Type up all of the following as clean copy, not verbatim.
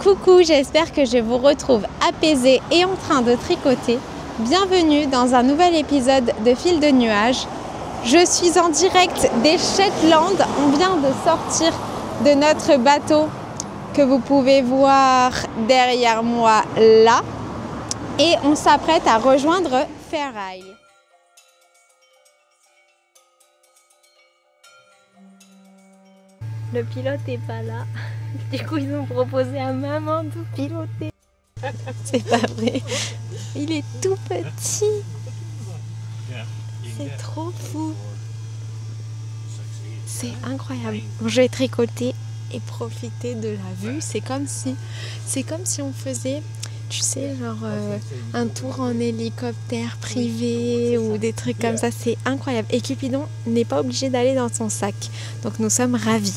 Coucou, j'espère que je vous retrouve apaisée et en train de tricoter. Bienvenue dans un nouvel épisode de Fil de Nuages. Je suis en direct des Shetland. On vient de sortir de notre bateau que vous pouvez voir derrière moi là. Et on s'apprête à rejoindre Fair Isle. Le pilote n'est pas là. Du coup, ils ont proposé à maman de piloter. C'est pas vrai. Il est tout petit. C'est trop fou. C'est incroyable. Je vais tricoter et profiter de la vue. C'est comme si on faisait, tu sais, genre un tour en hélicoptère privé ou des trucs comme ça. C'est incroyable. Et Cupidon n'est pas obligé d'aller dans son sac. Donc nous sommes ravis.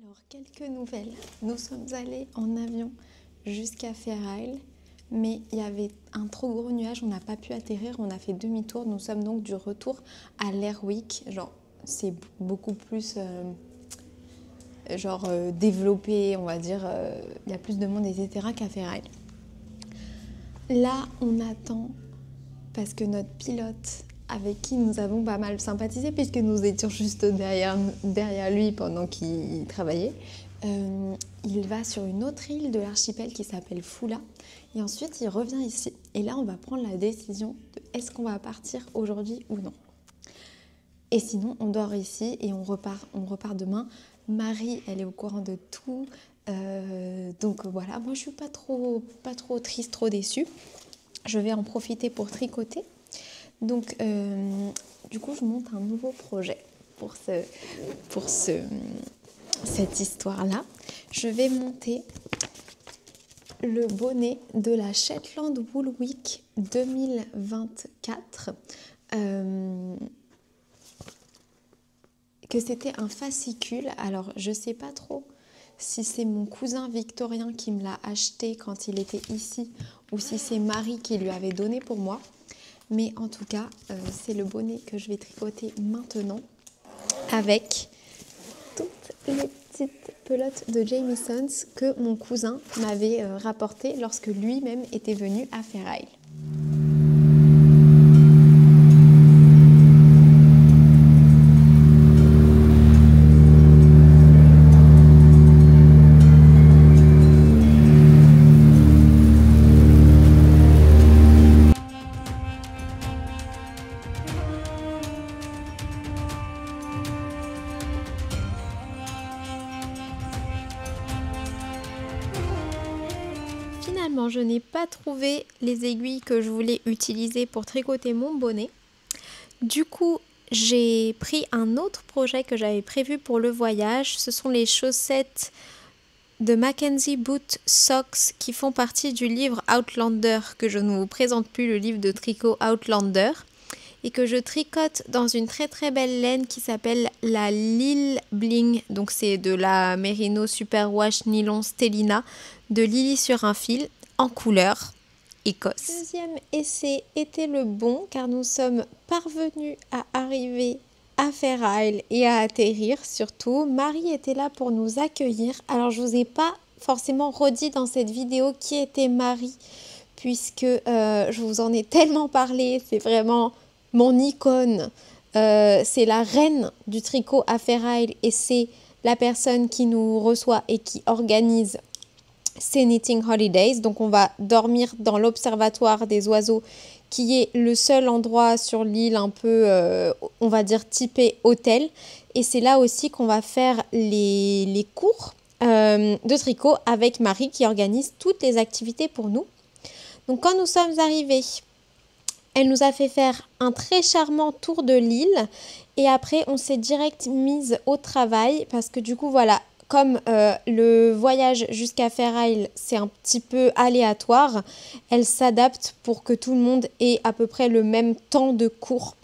Alors, quelques nouvelles. Nous sommes allés en avion jusqu'à Fair Isle, mais il y avait un trop gros nuage, on n'a pas pu atterrir, on a fait demi-tour. Nous sommes donc du retour à l'Airwick. Genre, c'est beaucoup plus développé, on va dire. Il y a plus de monde, etc. qu'à Fair Isle. Là, on attend parce que notre pilote, avec qui nous avons pas mal sympathisé puisque nous étions juste derrière lui pendant qu'il travaillait. Il va sur une autre île de l'archipel qui s'appelle Foula et ensuite il revient ici. Et là, on va prendre la décision de est-ce qu'on va partir aujourd'hui ou non. Et sinon, on dort ici et on repart demain. Marie, elle est au courant de tout. Donc voilà, moi je suis pas trop triste, trop déçue. Je vais en profiter pour tricoter. Donc, du coup, je monte un nouveau projet pour cette histoire-là. Je vais monter le bonnet de la Shetland Wool Week 2024. Que c'était un fascicule. Alors, je sais pas trop si c'est mon cousin Victorien qui me l'a acheté quand il était ici ou si c'est Marie qui lui avait donné pour moi. Mais en tout cas, c'est le bonnet que je vais tricoter maintenant avec toutes les petites pelotes de Jamieson's que mon cousin m'avait rapportées lorsque lui-même était venu à Fair Isle. Finalement, je n'ai pas trouvé les aiguilles que je voulais utiliser pour tricoter mon bonnet. Du coup, j'ai pris un autre projet que j'avais prévu pour le voyage. Ce sont les chaussettes de Mackenzie Boot Socks qui font partie du livre Outlander, que je ne vous présente plus, le livre de tricot Outlander, et que je tricote dans une très très belle laine qui s'appelle la Lille Bling. Donc c'est de la Merino Superwash Nylon Stellina de Lily sur un fil en couleur Écosse. Le deuxième essai était le bon car nous sommes parvenus à arriver à Fair Isle et à atterrir surtout. Marie était là pour nous accueillir. Alors je vous ai pas forcément redit dans cette vidéo qui était Marie puisque je vous en ai tellement parlé. C'est vraiment mon icône. C'est la reine du tricot à Fair Isle et c'est la personne qui nous reçoit et qui organise ces Knitting Holidays. Donc on va dormir dans l'observatoire des oiseaux qui est le seul endroit sur l'île un peu, on va dire, typé hôtel. Et c'est là aussi qu'on va faire les cours de tricot avec Marie qui organise toutes les activités pour nous. Donc quand nous sommes arrivés, elle nous a fait faire un très charmant tour de l'île et après on s'est direct mise au travail parce que du coup voilà, comme le voyage jusqu'à Fair Isle, c'est un petit peu aléatoire, elle s'adapte pour que tout le monde ait à peu près le même temps de cours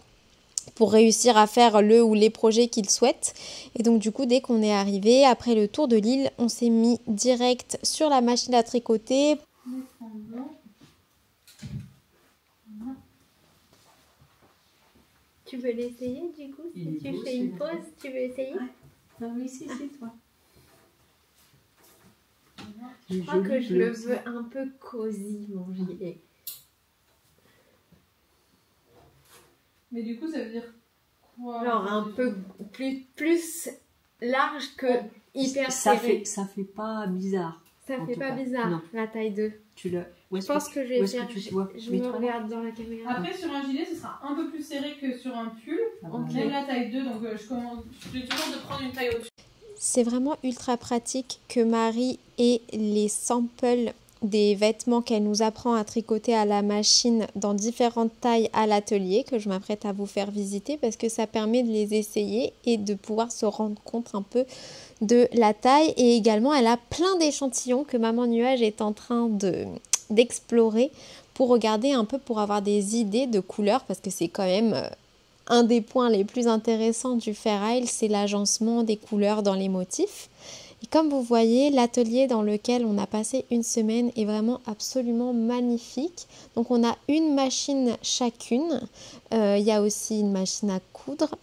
pour réussir à faire le ou les projets qu'ils souhaitent. Et donc du coup, dès qu'on est arrivé, après le tour de l'île, on s'est mis direct sur la machine à tricoter. Tu veux l'essayer du coup? Si tu fais une pause, tu veux essayer? Ouais. Non, mais si, toi. Je crois que je le veux un peu cosy, mon gilet. Mais du coup, ça veut dire quoi? Genre un peu plus large que hyper serré. Ça fait pas bizarre. Ça fait pas bizarre, non. La taille 2. Je pense que je vais faire. Je me regarde dans la caméra. Après, sur un gilet, ce sera un peu plus serré que sur un pull. Même la taille 2, donc je vais toujours de prendre une taille au-dessus. C'est vraiment ultra pratique que Marie ait les samples des vêtements qu'elle nous apprend à tricoter à la machine dans différentes tailles à l'atelier, que je m'apprête à vous faire visiter parce que ça permet de les essayer et de pouvoir se rendre compte un peu de la taille. Et également, elle a plein d'échantillons que Maman Nuage est en train d'explorer pour regarder un peu, pour avoir des idées de couleurs, parce que c'est quand même un des points les plus intéressants du Fair Isle, c'est l'agencement des couleurs dans les motifs. Et comme vous voyez, l'atelier dans lequel on a passé une semaine est vraiment absolument magnifique. Donc on a une machine chacune. Il y a aussi une machine à coudre.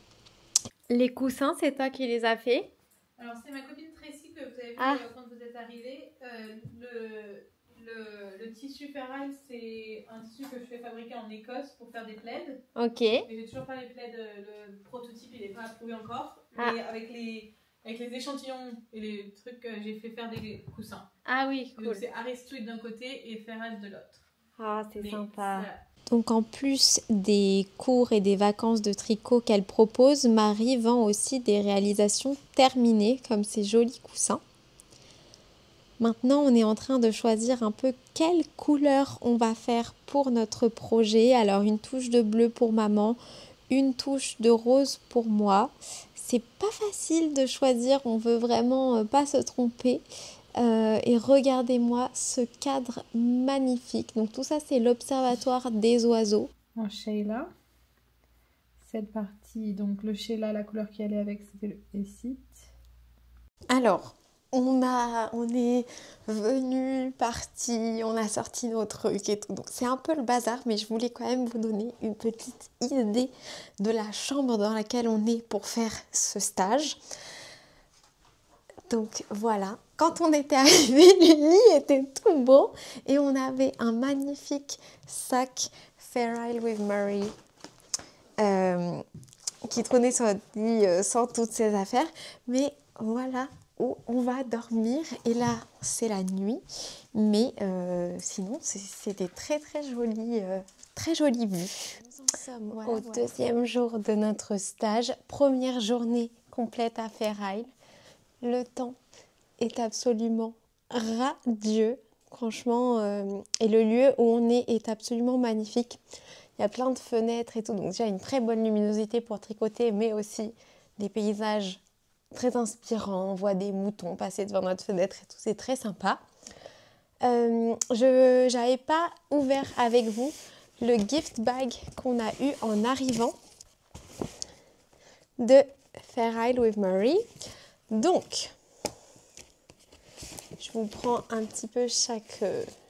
Les coussins, c'est toi qui les as fait? Alors c'est ma copine Tracy que vous avez vu quand vous êtes arrivée. Le tissu Fair Isle, c'est un tissu que je fais fabriquer en Écosse pour faire des plaids. Ok. Mais j'ai toujours pas les plaids, le prototype il n'est pas approuvé encore. Mais avec les échantillons et les trucs, j'ai fait faire des coussins. Ah oui, cool. Donc c'est Aristide d'un côté et Fair Isle de l'autre. Ah, c'est sympa. Donc en plus des cours et des vacances de tricot qu'elle propose, Marie vend aussi des réalisations terminées comme ces jolis coussins. Maintenant, on est en train de choisir un peu quelle couleur on va faire pour notre projet. Alors une touche de bleu pour maman, une touche de rose pour moi. C'est pas facile de choisir, on veut vraiment pas se tromper. Et regardez-moi ce cadre magnifique. Donc tout ça, c'est l'Observatoire des oiseaux. En Sheila, cette partie, donc le Sheila, la couleur qui allait avec, c'était le Essite. Alors, on est venu, parti, on a sorti nos trucs et tout. Donc c'est un peu le bazar, mais je voulais quand même vous donner une petite idée de la chambre dans laquelle on est pour faire ce stage. Donc voilà, quand on était arrivé, le lit était tout beau et on avait un magnifique sac Fair Isle with Mary qui trônait sur notre lit sans toutes ses affaires. Mais voilà où on va dormir. Et là, c'est la nuit. Mais sinon, c'était très jolie vue. Nous en sommes au deuxième jour de notre stage. Première journée complète à Fair Isle. Le temps est absolument radieux, franchement, et le lieu où on est absolument magnifique. Il y a plein de fenêtres et tout, donc déjà une très bonne luminosité pour tricoter, mais aussi des paysages très inspirants. On voit des moutons passer devant notre fenêtre et tout, c'est très sympa. Je n'avais pas ouvert avec vous le gift bag qu'on a eu en arrivant de Fair Isle with Mary. Donc, je vous prends un petit peu chaque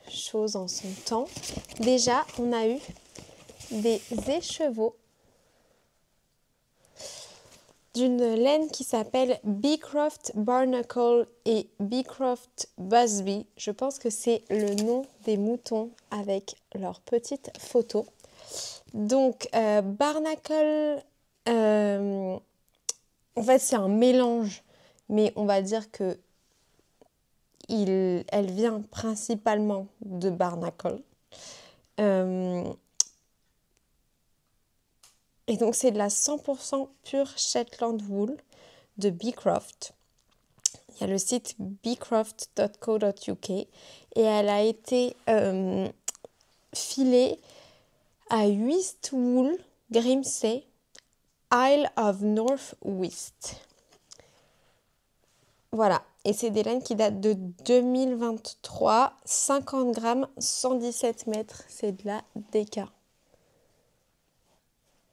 chose en son temps. Déjà, on a eu des écheveaux d'une laine qui s'appelle Beecroft Barnacle et Beecroft Busby. Je pense que c'est le nom des moutons avec leurs petites photos. Donc, Barnacle, en fait, c'est un mélange, mais on va dire que elle vient principalement de Barnacle. Et donc, c'est de la 100% pure Shetland wool de Beecroft. Il y a le site beecroft.co.uk et elle a été filée à Westwool, Grimsay, Isle of North West. Voilà, et c'est des laines qui datent de 2023, 50 grammes, 117 mètres, c'est de la DK.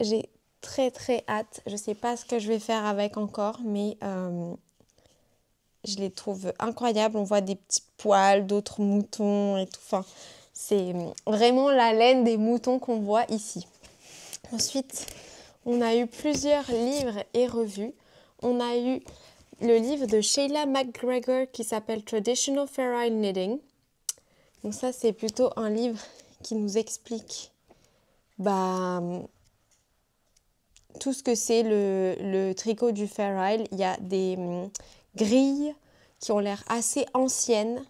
J'ai très très hâte, je sais pas ce que je vais faire avec encore, mais je les trouve incroyables. On voit des petits poils, d'autres moutons et tout, enfin, c'est vraiment la laine des moutons qu'on voit ici. Ensuite, on a eu plusieurs livres et revues. On a eu le livre de Sheila McGregor qui s'appelle Traditional Fair Isle Knitting. Donc ça, c'est plutôt un livre qui nous explique tout ce que c'est le tricot du Fair Isle. Il y a des grilles qui ont l'air assez anciennes.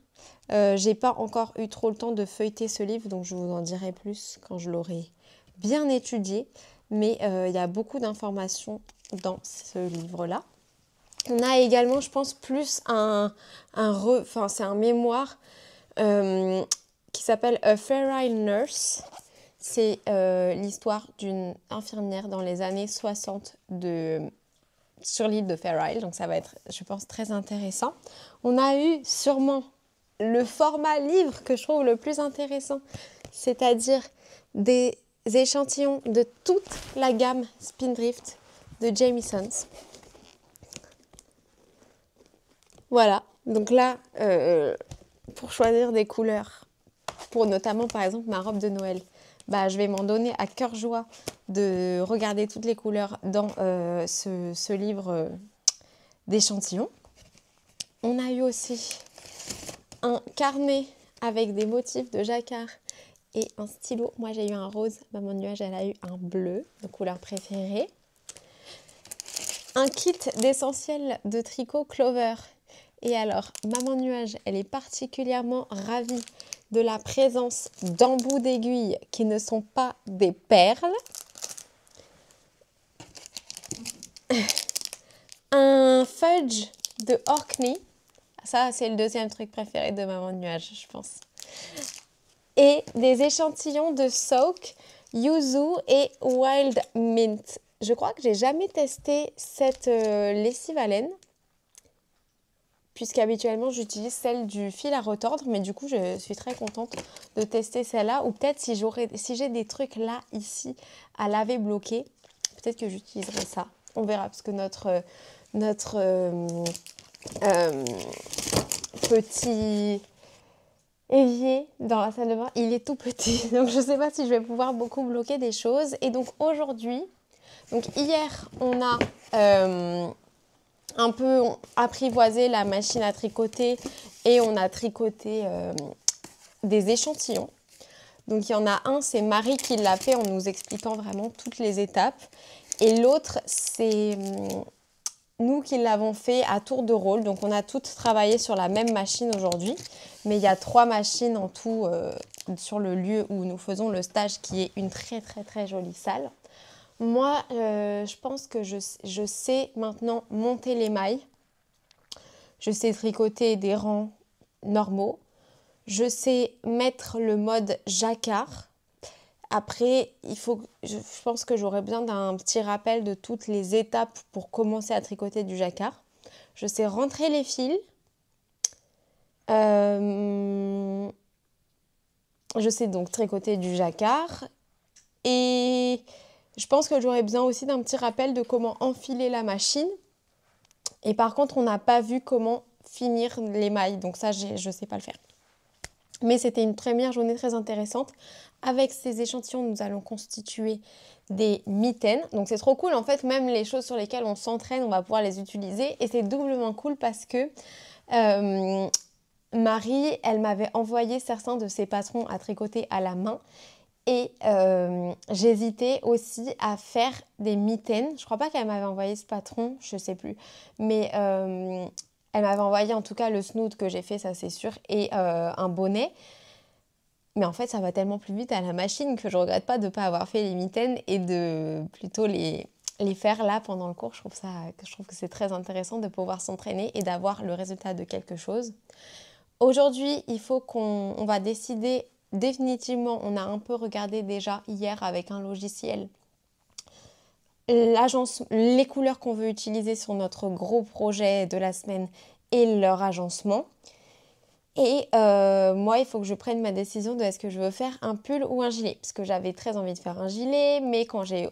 J'ai pas encore eu trop le temps de feuilleter ce livre, donc je vous en dirai plus quand je l'aurai bien étudié. Mais il y a beaucoup d'informations dans ce livre-là. On a également, je pense, plus c'est un mémoire qui s'appelle A Fair Isle Nurse. C'est l'histoire d'une infirmière dans les années 60 sur l'île de Fair Isle. Donc ça va être, je pense, très intéressant. On a eu sûrement le format livre que je trouve le plus intéressant, c'est-à-dire des échantillons de toute la gamme Spindrift de Jamisons. Voilà, donc là, pour choisir des couleurs, pour notamment par exemple ma robe de Noël, je vais m'en donner à cœur joie de regarder toutes les couleurs dans ce livre d'échantillons. On a eu aussi un carnet avec des motifs de jacquard et un stylo. Moi j'ai eu un rose, Maman Nuage elle a eu un bleu, de couleur préférée. Un kit d'essentiels de tricot Clover. Et alors, Maman Nuage, elle est particulièrement ravie de la présence d'embouts d'aiguilles qui ne sont pas des perles. Un fudge de Orkney. Ça, c'est le deuxième truc préféré de Maman Nuage, je pense. Et des échantillons de Soak, Yuzu et Wild Mint. Je crois que j'ai jamais testé cette lessive à laine, puisqu'habituellement j'utilise celle du fil à retordre, mais du coup je suis très contente de tester celle-là, ou peut-être si j'ai des trucs là, ici, à laver bloqué, peut-être que j'utiliserai ça, on verra, parce que notre petit évier dans la salle de bain, il est tout petit, donc je ne sais pas si je vais pouvoir beaucoup bloquer des choses. Et donc aujourd'hui, hier on a un peu apprivoisé la machine à tricoter et on a tricoté des échantillons. Donc il y en a un, c'est Marie qui l'a fait en nous expliquant vraiment toutes les étapes. Et l'autre, c'est nous qui l'avons fait à tour de rôle. Donc on a toutes travaillé sur la même machine aujourd'hui. Mais il y a 3 machines en tout sur le lieu où nous faisons le stage, qui est une très très très jolie salle. Moi, je pense que je sais maintenant monter les mailles. Je sais tricoter des rangs normaux. Je sais mettre le mode jacquard. Après, je pense que j'aurais besoin d'un petit rappel de toutes les étapes pour commencer à tricoter du jacquard. Je sais rentrer les fils. Je sais donc tricoter du jacquard. Et je pense que j'aurais besoin aussi d'un petit rappel de comment enfiler la machine. Et par contre, on n'a pas vu comment finir les mailles. Donc ça, je ne sais pas le faire. Mais c'était une première journée très intéressante. Avec ces échantillons, nous allons constituer des mitaines. Donc c'est trop cool. En fait, même les choses sur lesquelles on s'entraîne, on va pouvoir les utiliser. Et c'est doublement cool parce que Marie, elle m'avait envoyé certains de ses patrons à tricoter à la main. Et j'hésitais aussi à faire des mitaines. Je crois pas qu'elle m'avait envoyé ce patron, je sais plus. Mais elle m'avait envoyé en tout cas le snood que j'ai fait, ça c'est sûr, et un bonnet. Mais en fait, ça va tellement plus vite à la machine que je regrette pas de ne pas avoir fait les mitaines et de plutôt les faire là pendant le cours. Je trouve que c'est très intéressant de pouvoir s'entraîner et d'avoir le résultat de quelque chose. Aujourd'hui, il faut qu'on va décider définitivement. On a un peu regardé déjà hier avec un logiciel les couleurs qu'on veut utiliser sur notre gros projet de la semaine et leur agencement. Et moi, il faut que je prenne ma décision de est-ce que je veux faire un pull ou un gilet. Parce que j'avais très envie de faire un gilet, mais quand j'ai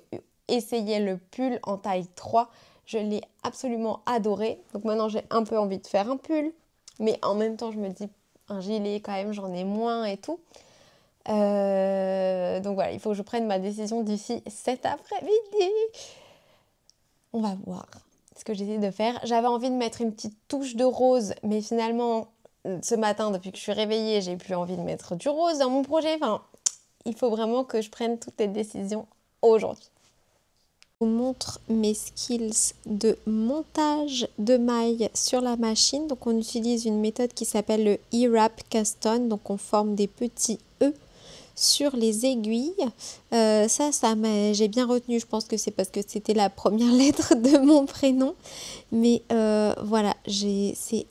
essayé le pull en taille 3, je l'ai absolument adoré. Donc maintenant, j'ai un peu envie de faire un pull. Mais en même temps, je me dis, un gilet, quand même, j'en ai moins et tout. Donc voilà, il faut que je prenne ma décision d'ici cet après-midi. On va voir ce que j'essaie de faire. J'avais envie de mettre une petite touche de rose, mais finalement, ce matin, depuis que je suis réveillée, j'ai plus envie de mettre du rose dans mon projet. Enfin, il faut vraiment que je prenne toutes les décisions aujourd'hui. Je vous montre mes skills de montage de mailles sur la machine. Donc on utilise une méthode qui s'appelle le E-Wrap Cast On. Donc on forme des petits E sur les aiguilles. J'ai bien retenu, je pense que c'est parce que c'était la première lettre de mon prénom. Mais voilà, c'est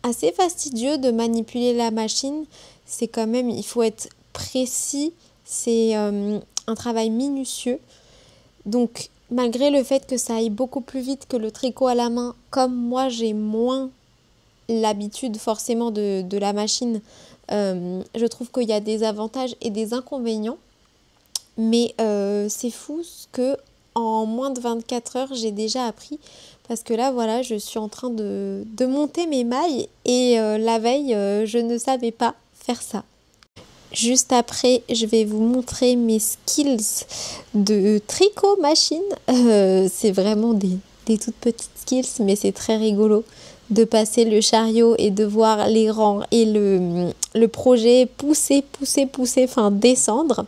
assez fastidieux de manipuler la machine. C'est quand même, il faut être précis. C'est un travail minutieux. Donc, malgré le fait que ça aille beaucoup plus vite que le tricot à la main, comme moi j'ai moins l'habitude forcément de la machine, je trouve qu'il y a des avantages et des inconvénients. Mais c'est fou ce que en moins de 24 heures j'ai déjà appris. Parce que là, voilà, je suis en train de monter mes mailles et la veille, je ne savais pas faire ça. Juste après, je vais vous montrer mes skills de tricot machine. C'est vraiment des toutes petites skills, mais c'est très rigolo de passer le chariot et de voir les rangs et le projet pousser, enfin descendre.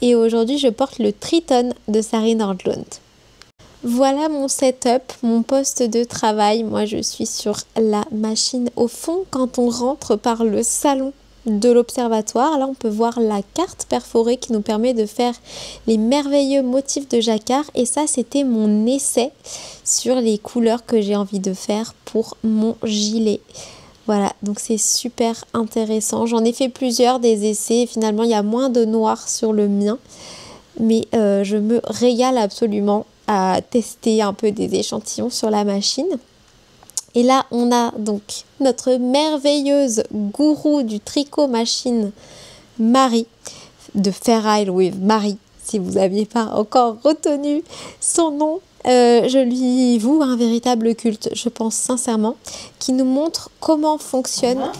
Et aujourd'hui, je porte le Triton de Sari Nordlund. Voilà mon setup, mon poste de travail. Moi, je suis sur la machine au fond. Quand on rentre par le salon de l'observatoire, là, on peut voir la carte perforée qui nous permet de faire les merveilleux motifs de jacquard. Et ça, c'était mon essai sur les couleurs que j'ai envie de faire pour mon gilet. Voilà, donc c'est super intéressant. J'en ai fait plusieurs des essais. Finalement, il y a moins de noir sur le mien. Mais je me régale absolument à tester un peu des échantillons sur la machine. Et là, on a donc notre merveilleuse gourou du tricot machine, Marie, de Fair Isle with Marie, si vous n'aviez pas encore retenu son nom. Je lui voue un véritable culte, je pense sincèrement, qui nous montre comment fonctionne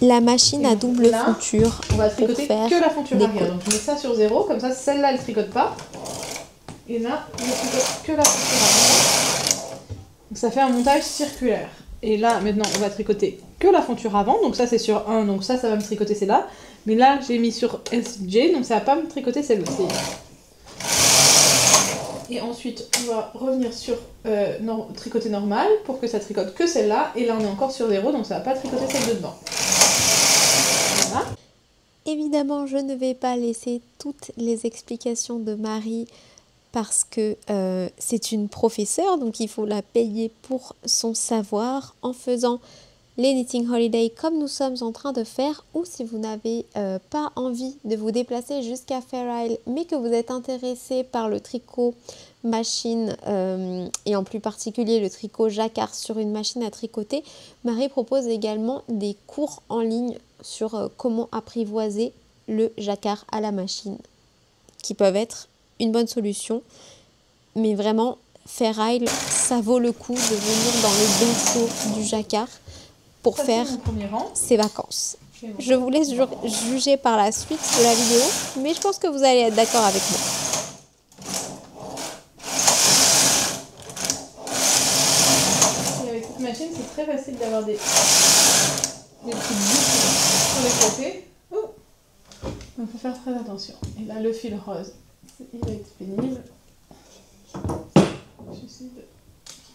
la machine à double fonture. On va tricoter que la fonture arrière. Donc je mets ça sur 0, comme ça celle-là elle tricote pas. Et là, je tricote que la fonture arrière. Donc ça fait un montage circulaire. Et là, maintenant, on va tricoter que la fonture avant. Donc ça, c'est sur 1, donc ça va me tricoter celle-là. Mais là, j'ai mis sur SJ, donc ça va pas me tricoter celle-ci. Et ensuite, on va revenir sur tricoter normal pour que ça tricote que celle-là. Et là, on est encore sur 0, donc ça va pas tricoter celle de devant. Voilà. Évidemment, je ne vais pas laisser toutes les explications de Marie parce que c'est une professeure, donc il faut la payer pour son savoir en faisant les Knitting Holiday comme nous sommes en train de faire, ou si vous n'avez pas envie de vous déplacer jusqu'à Fair Isle, mais que vous êtes intéressé par le tricot machine et en plus particulier le tricot jacquard sur une machine à tricoter, Marie propose également des cours en ligne sur comment apprivoiser le jacquard à la machine, qui peuvent être une bonne solution. Mais vraiment, Fair Isle, ça vaut le coup de venir dans le berceau du jacquard pour faire ses vacances. Je vous laisse juger par la suite de la vidéo, mais je pense que vous allez être d'accord avec moi. Et avec cette machine, c'est très facile d'avoir des petites boucles sur les côtés. Donc il faut faire très attention. Et là, le fil rose, il va être pénible. J'essaie de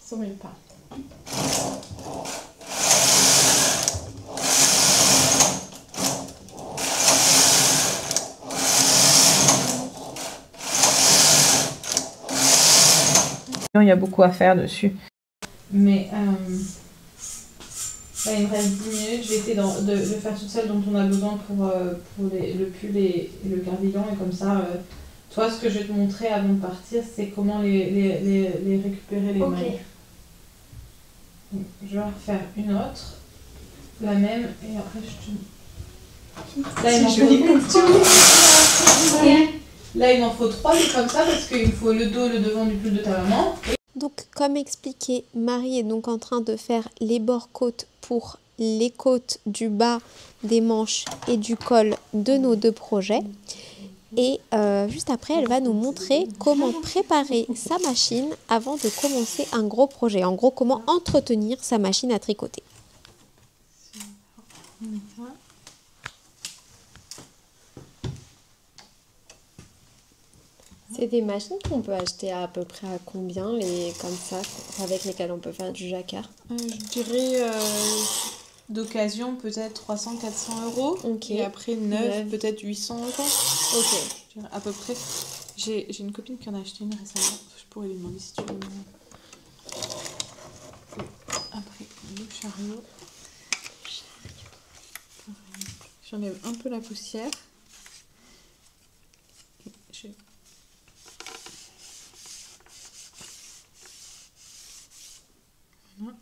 s'en mêle pas. Il y a beaucoup à faire dessus. Mais là, il me reste 10 minutes. Je vais essayer de faire toute celle dont on a besoin pour le pull et le cardigan. Et comme ça, toi, ce que je vais te montrer avant de partir, c'est comment les récupérer les mailles. Donc, je vais en refaire une autre, la même, et après je te... Là, il m'en faut... Là, il m'en faut 3, c'est comme ça, parce qu'il me faut le dos, le devant du pull de ta maman. Donc, comme expliqué, Marie est donc en train de faire les bords côtes pour les côtes du bas des manches et du col de nos deux projets. Et juste après, elle va nous montrer comment préparer sa machine avant de commencer un gros projet. En gros, comment entretenir sa machine à tricoter. C'est des machines qu'on peut acheter à peu près à combien, les comme ça, avec lesquelles on peut faire du jacquard? Je dirais d'occasion peut-être 300-400 euros. Ok. Et après neuf, peut-être 800 euros. Ok. Je dirais à peu près. J'ai une copine qui en a acheté une récemment. Je pourrais lui demander si tu veux. Après, le chariot. J'enlève un peu la poussière. Je... Voilà.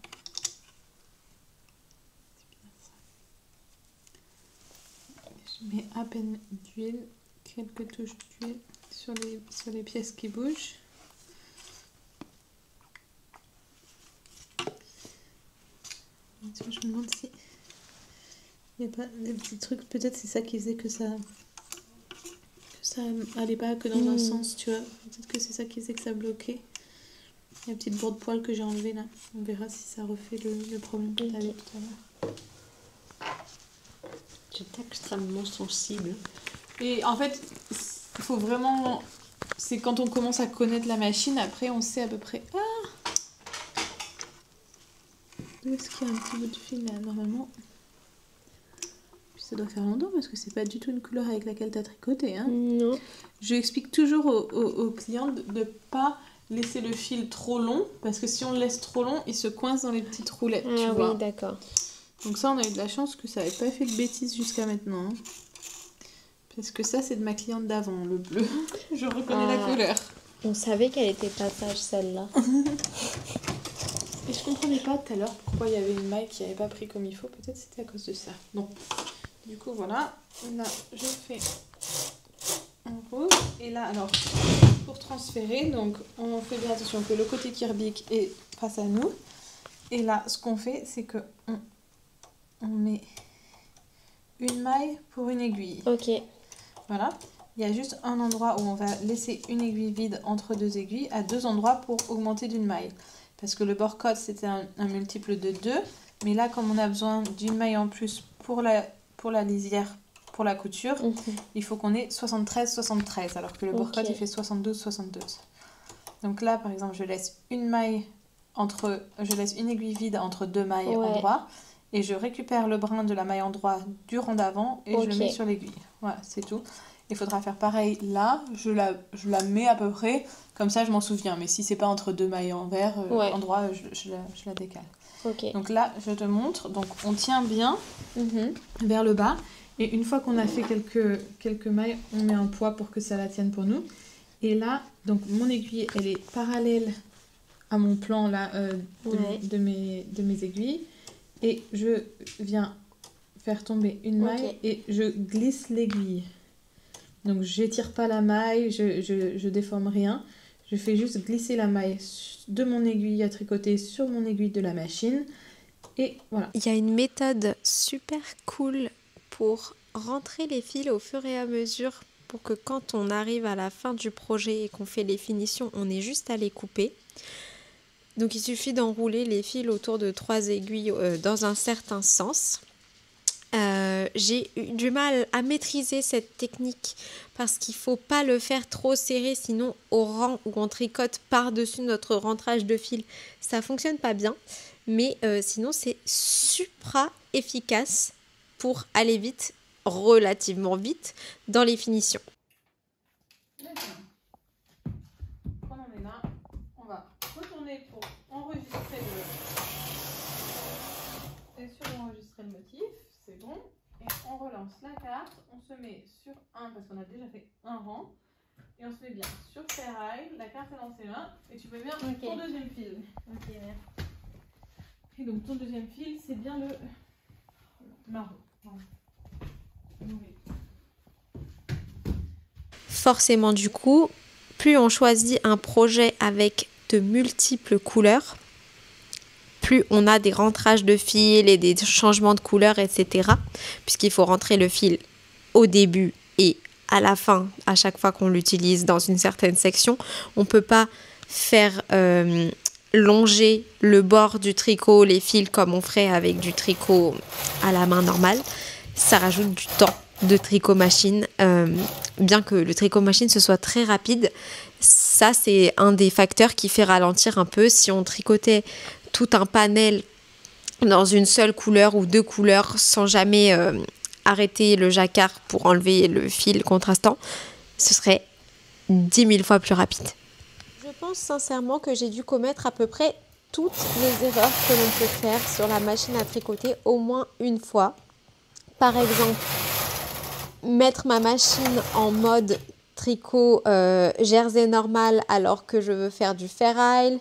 Je mets à peine d'huile, quelques touches d'huile sur les pièces qui bougent. Je me demande si il n'y a pas des petits trucs, peut-être c'est ça qui faisait que ça allait pas que dans un sens, tu vois. Peut-être que c'est ça qui faisait que ça bloquait. Il y a une petite bourde poil que j'ai enlevée là. On verra si ça refait le problème que tu avais tout à l'heure. C'est extrêmement sensible. Et en fait, il faut vraiment... C'est quand on commence à connaître la machine, après on sait à peu près... Ah! Où est-ce qu'il y a un petit bout de fil là, normalement? Puis ça doit faire longtemps parce que c'est pas du tout une couleur avec laquelle tu as tricoté. Hein. Non. Je explique toujours aux clients de ne pas laisser le fil trop long parce que si on le laisse trop long, il se coince dans les petites roulettes. Ah tu oui, vois. d'accord. Donc ça, on a eu de la chance que ça n'avait pas fait de bêtises jusqu'à maintenant. Hein. Parce que ça, c'est de ma cliente d'avant, le bleu. Je reconnais la couleur. On savait qu'elle était pas sage, celle-là. Et je comprenais pas tout à l'heure pourquoi il y avait une maille qui n'avait pas pris comme il faut. Peut-être c'était à cause de ça. Bon. Du coup, voilà. Là, je fais en rouge. Et là, alors, pour transférer, donc, on fait bien attention que le côté qui rebique est face à nous. Et là, ce qu'on fait, c'est que on met une maille pour une aiguille. Ok. Voilà. Il y a juste un endroit où on va laisser une aiguille vide entre deux aiguilles à deux endroits pour augmenter d'une maille. Parce que le bord côte, c'était un multiple de 2. Mais là, comme on a besoin d'une maille en plus pour la lisière, pour la couture, il faut qu'on ait 73-73. Alors que le bord côte, il fait 72-72. Donc là, par exemple, je laisse une aiguille vide entre deux mailles endroits. Et je récupère le brin de la maille endroit du rang d'avant et je le mets sur l'aiguille. Voilà, c'est tout. Il faudra faire pareil là. Je la mets à peu près. Comme ça, je m'en souviens. Mais si c'est pas entre deux mailles endroit, je la décale. Okay. Donc là, je te montre. Donc on tient bien vers le bas. Et une fois qu'on a fait quelques mailles, on met un poids pour que ça la tienne pour nous. Et là, donc mon aiguille, elle est parallèle à mon plan là de mes aiguilles. Et je viens faire tomber une maille et je glisse l'aiguille. Donc j'étire pas la maille, je déforme rien. Je fais juste glisser la maille de mon aiguille à tricoter sur mon aiguille de la machine. Et voilà. Il y a une méthode super cool pour rentrer les fils au fur et à mesure pour que quand on arrive à la fin du projet et qu'on fait les finitions, on ait juste à les couper. Donc il suffit d'enrouler les fils autour de 3 aiguilles dans un certain sens. J'ai eu du mal à maîtriser cette technique parce qu'il ne faut pas le faire trop serré, sinon au rang où on tricote par-dessus notre rentrage de fil, ça ne fonctionne pas bien. Mais sinon c'est supra efficace pour aller vite, relativement vite, dans les finitions. Pour enregistrer le motif, c'est bon. Et on relance la carte, on se met sur 1 parce qu'on a déjà fait un rang. Et on se met bien sur ferraille, la carte est dans ses mains et tu mets bien ton deuxième fil. Ok, merci. Et donc ton deuxième fil, c'est bien le marron. Oui. Forcément, du coup, plus on choisit un projet avec de multiples couleurs, plus on a des rentrages de fil et des changements de couleurs, etc. Puisqu'il faut rentrer le fil au début et à la fin, à chaque fois qu'on l'utilise dans une certaine section. On ne peut pas faire longer le bord du tricot, les fils, comme on ferait avec du tricot à la main normale. Ça rajoute du temps de tricot machine, bien que le tricot machine ce soit très rapide. Ça, c'est un des facteurs qui fait ralentir un peu. Si on tricotait tout un panel dans une seule couleur ou deux couleurs sans jamais arrêter le jacquard pour enlever le fil contrastant, ce serait 10 000 fois plus rapide. Je pense sincèrement que j'ai dû commettre à peu près toutes les erreurs que l'on peut faire sur la machine à tricoter au moins une fois. Par exemple, mettre ma machine en mode tricot jersey normal alors que je veux faire du Fair Isle,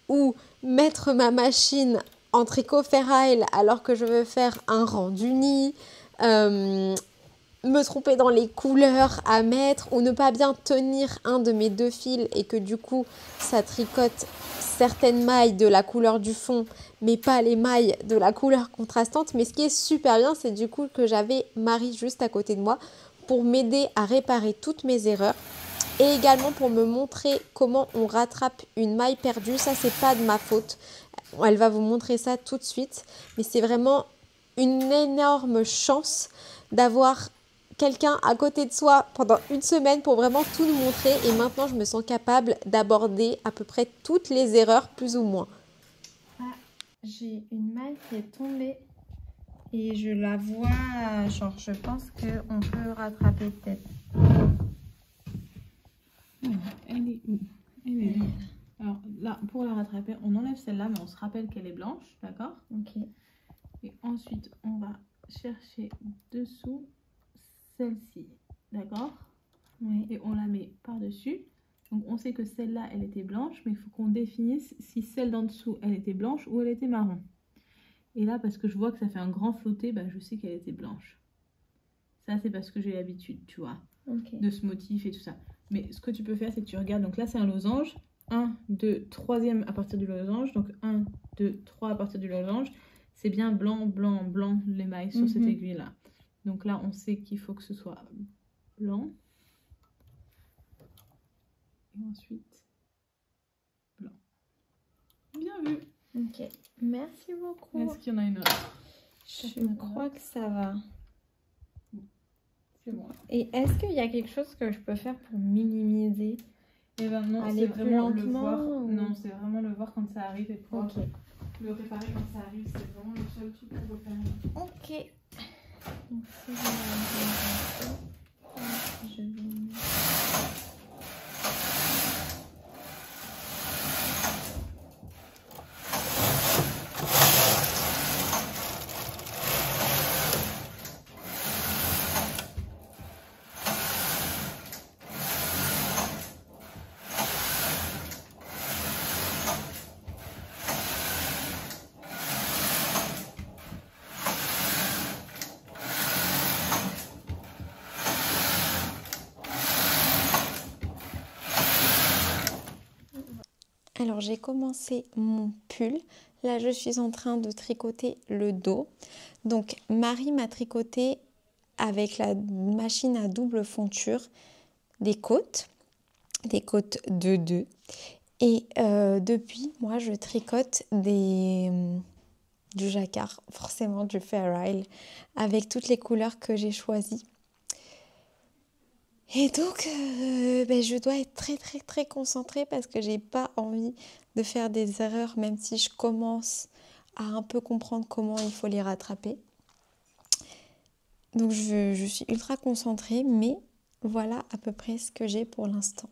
ou mettre ma machine en tricot Fair Isle alors que je veux faire un rendu nid, me tromper dans les couleurs à mettre ou ne pas bien tenir un de mes deux fils et que du coup ça tricote certaines mailles de la couleur du fond mais pas les mailles de la couleur contrastante. Mais ce qui est super bien, c'est du coup que j'avais Marie juste à côté de moi pour m'aider à réparer toutes mes erreurs et également pour me montrer comment on rattrape une maille perdue. Ça, c'est pas de ma faute, elle va vous montrer ça tout de suite, mais c'est vraiment une énorme chance d'avoir quelqu'un à côté de soi pendant une semaine pour vraiment tout nous montrer. Et maintenant, je me sens capable d'aborder à peu près toutes les erreurs, plus ou moins. Ah, j'ai une maille qui est tombée et je la vois, genre je pense qu'on peut rattraper peut-être. Elle est où? Elle est là. Alors là, pour la rattraper, on enlève celle-là, mais on se rappelle qu'elle est blanche, d'accord? Ok. Et ensuite, on va chercher dessous celle-ci, d'accord? Oui. Et on la met par-dessus. Donc on sait que celle-là, elle était blanche, mais il faut qu'on définisse si celle d'en dessous, elle était blanche ou elle était marron. Et là, parce que je vois que ça fait un grand flotté, bah, je sais qu'elle était blanche. Ça, c'est parce que j'ai l'habitude, tu vois, de ce motif et tout ça. Mais ce que tu peux faire, c'est que tu regardes. Donc là, c'est un losange. 1, 2, 3e à partir du losange. Donc 1, 2, 3 à partir du losange. C'est bien blanc, blanc, blanc les mailles sur cette aiguille-là. Donc là, on sait qu'il faut que ce soit blanc. Et ensuite, blanc. Bien vu. Ok, merci beaucoup. Est-ce qu'il y en a une autre? Je crois que ça va. C'est bon. Et est-ce qu'il y a quelque chose que je peux faire pour minimiser? Et ben non, c'est vraiment le voir. Non, c'est vraiment le voir quand ça arrive et pouvoir le réparer quand ça arrive. C'est vraiment le seul truc qu'on peut faire. Ok. Donc, je vais... Alors j'ai commencé mon pull, là je suis en train de tricoter le dos. Donc Marie m'a tricoté avec la machine à double fonture des côtes 2-2. Et depuis, moi je tricote du jacquard, forcément du Fair Isle, avec toutes les couleurs que j'ai choisies. Et donc, je dois être très très très concentrée parce que j'ai pas envie de faire des erreurs, même si je commence à un peu comprendre comment il faut les rattraper. Donc je suis ultra concentrée, mais voilà à peu près ce que j'ai pour l'instant.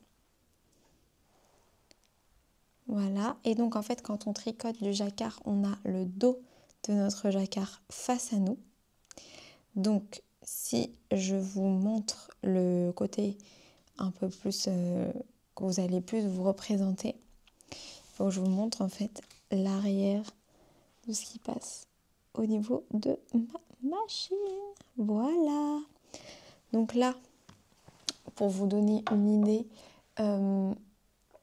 Voilà, et donc en fait quand on tricote du jacquard, on a le dos de notre jacquard face à nous. Donc si je vous montre le côté un peu plus que vous allez plus vous représenter, il faut que je vous montre en fait l'arrière de ce qui passe au niveau de ma machine. Voilà. Donc là, pour vous donner une idée,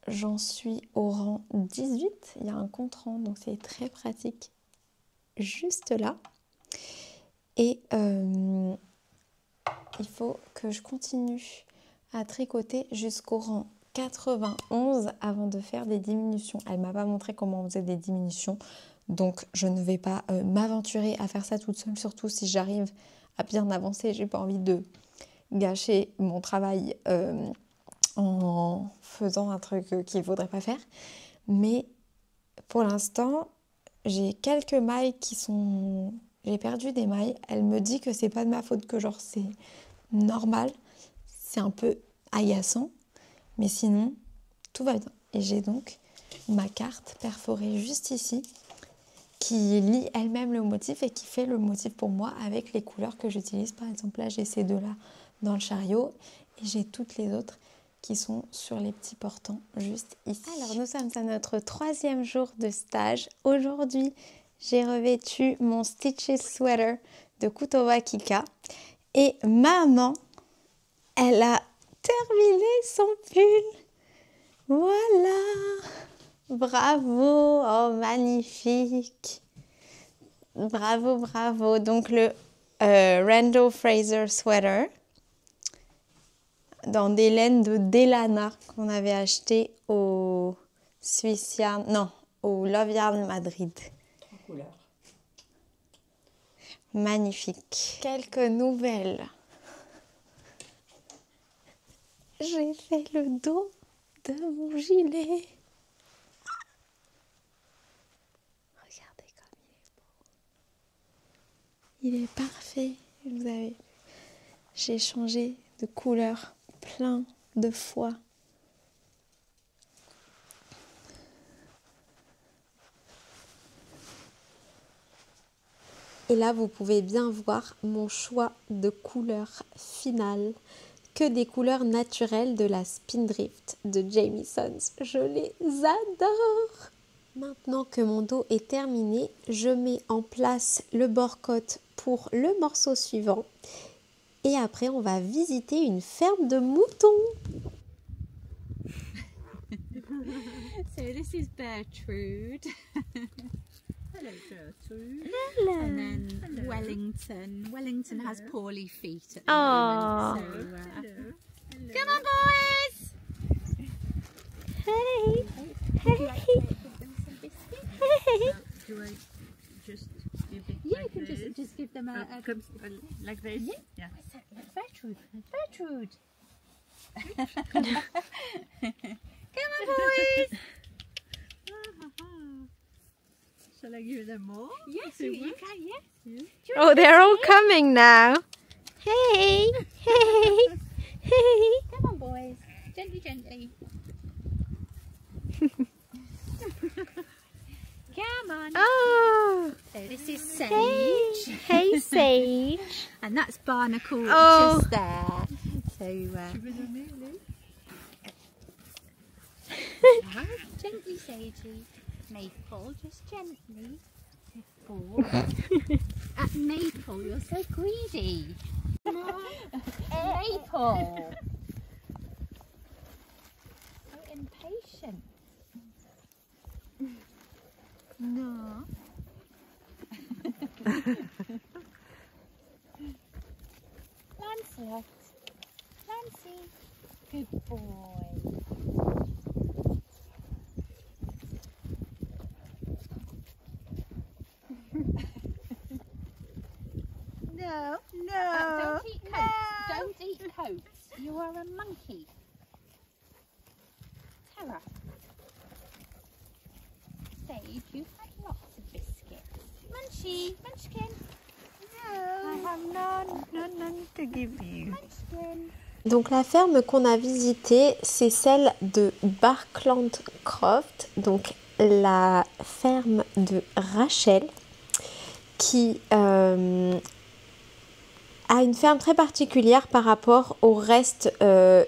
j'en suis au rang 18. Il y a un compte-rang, donc c'est très pratique juste là. Et il faut que je continue à tricoter jusqu'au rang 91 avant de faire des diminutions. Elle m'a pas montré comment on faisait des diminutions, donc je ne vais pas m'aventurer à faire ça toute seule, surtout si j'arrive à bien avancer. J'ai pas envie de gâcher mon travail en faisant un truc qu'il ne faudrait pas faire. Mais pour l'instant, j'ai quelques mailles qui sont... J'ai perdu des mailles. Elle me dit que c'est pas de ma faute, que genre c'est normal. C'est un peu agaçant. Mais sinon, tout va bien. Et j'ai donc ma carte perforée juste ici qui lit elle-même le motif et qui fait le motif pour moi avec les couleurs que j'utilise. Par exemple, là, j'ai ces deux-là dans le chariot et j'ai toutes les autres qui sont sur les petits portants juste ici. Alors, nous sommes à notre 3e jour de stage. Aujourd'hui, j'ai revêtu mon Stitches Sweater de Kutova Kika et maman, elle a terminé son pull. Voilà. Bravo. Oh, magnifique. Bravo, bravo. Donc, le Randall Fraser Sweater dans des laines de Delana qu'on avait acheté au Swiss Yarn, non, au Love Yarn Madrid. En couleur. Magnifique. Quelques nouvelles. J'ai fait le dos de mon gilet. Regardez comme il est beau. Il est parfait. Vous avez vu. J'ai changé de couleur plein de fois. Et là, vous pouvez bien voir mon choix de couleur finale. Que des couleurs naturelles de la Spindrift de Jamieson's. Je les adore. Maintenant que mon dos est terminé, je mets en place le bord-côte pour le morceau suivant. Et après, on va visiter une ferme de moutons. So this is Gertrude. Hello, Gertrude. Hello. And then Wellington. Wellington has poorly feet at the Aww. moment. So, hello. Come on, boys. Hey. Hey. Hey. Do I just give it Yeah, like you can this? just give them a Like this? yeah. Yeah. Gertrude. Gertrude. Come on, boys. Shall I give them more? Yes, you can. Yes. Oh, they're all coming now. Hey. Hey. Hey. Come on, boys. Gently, gently. Come on. Oh. So this is Sage. Hey. Hey, Sage. And that's Barnacle Oh. just there. So gently, Sagey. Maple, just gently. Before. At Maple, you're so greedy. Maple. So impatient. No. Lancelot. Lancy. Good boy. No. Don't eat coats. Don't eat coats. You are a monkey. Terra. Sage, you've had lots of biscuits. Munchie, Munchkin. No. I have none to give you. Munchkin. Donc la ferme qu'on a visitée, c'est celle de Barkland Croft, donc la ferme de Rachel, qui a une ferme très particulière par rapport au reste de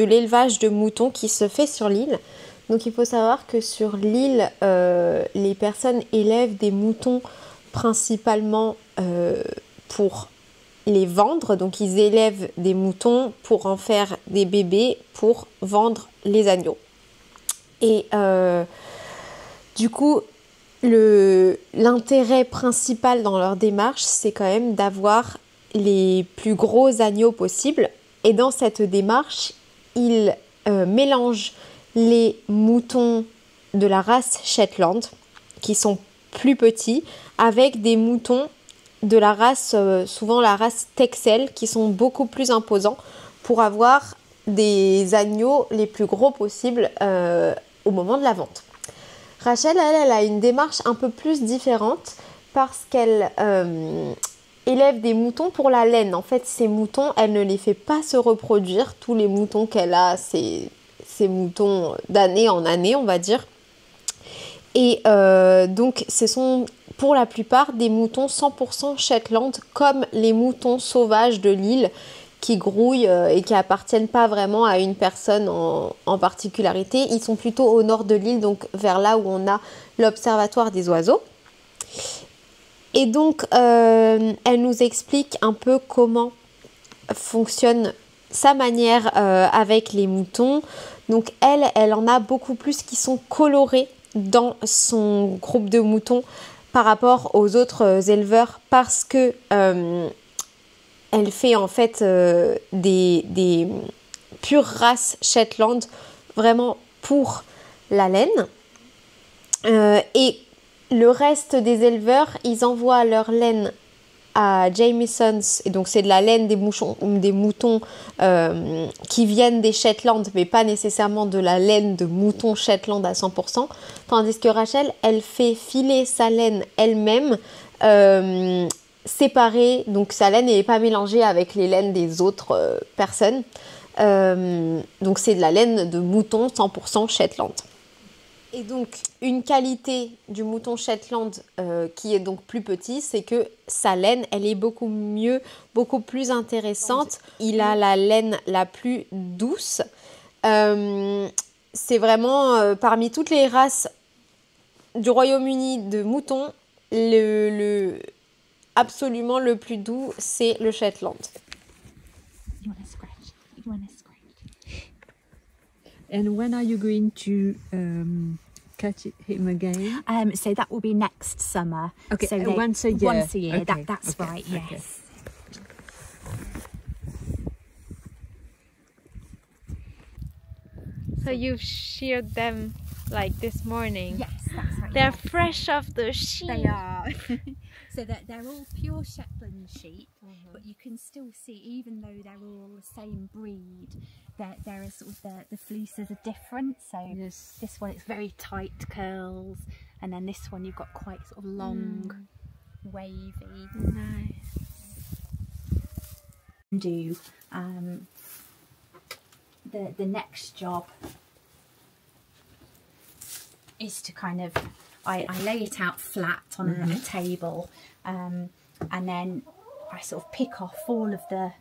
l'élevage de moutons qui se fait sur l'île. Donc il faut savoir que sur l'île, les personnes élèvent des moutons principalement pour les vendre. Donc ils élèvent des moutons pour en faire des bébés pour vendre les agneaux. Et du coup, l'intérêt principal dans leur démarche, c'est quand même d'avoir les plus gros agneaux possibles. Et dans cette démarche, ils mélangent les moutons de la race Shetland, qui sont plus petits, avec des moutons de la race, souvent la race Texel, qui sont beaucoup plus imposants pour avoir des agneaux les plus gros possibles au moment de la vente. Rachel, elle a une démarche un peu plus différente parce qu'elle élève des moutons pour la laine. En fait, ces moutons, elle ne les fait pas se reproduire. Tous les moutons qu'elle a, c'est ces moutons d'année en année, on va dire. Et donc, ce sont pour la plupart des moutons 100% Shetland, comme les moutons sauvages de l'île qui grouillent et qui appartiennent pas vraiment à une personne en particularité. Ils sont plutôt au nord de l'île, donc vers là où on a l'observatoire des oiseaux. Et donc, elle nous explique un peu comment fonctionne sa manière avec les moutons. Donc elle en a beaucoup plus qui sont colorés dans son groupe de moutons par rapport aux autres éleveurs parce que elle fait en fait des pures races Shetland vraiment pour la laine. Et le reste des éleveurs, ils envoient leur laine à Jamieson's, et donc c'est de la laine des moutons qui viennent des Shetland, mais pas nécessairement de la laine de moutons Shetland à 100%, tandis que Rachel, elle fait filer sa laine elle-même, séparée, donc sa laine n'est pas mélangée avec les laines des autres personnes, donc c'est de la laine de mouton 100% Shetland. Et donc, une qualité du mouton Shetland qui est donc plus petit, c'est que sa laine, elle est beaucoup mieux, beaucoup plus intéressante. Il a la laine la plus douce. C'est vraiment, parmi toutes les races du Royaume-Uni de moutons, absolument le plus doux, c'est le Shetland. You want to scratch? You want to scratch? And when are you going to catch him again? So that will be next summer. Okay, so once a year. Once a year. Okay, That's okay, right. okay. Yes. So you've sheared them like this morning? Yes, that's right. They're fresh off the sheep. They are. So they're all pure Shetland sheep, but you can still see, even though they're all the same breed, there is sort of the fleeces are different. So Yes. this one, it's very tight curls, and then this one you've got quite sort of long, wavy. Nice. Do the next job is to kind of I lay it out flat on a table, and then I sort of pick off all of the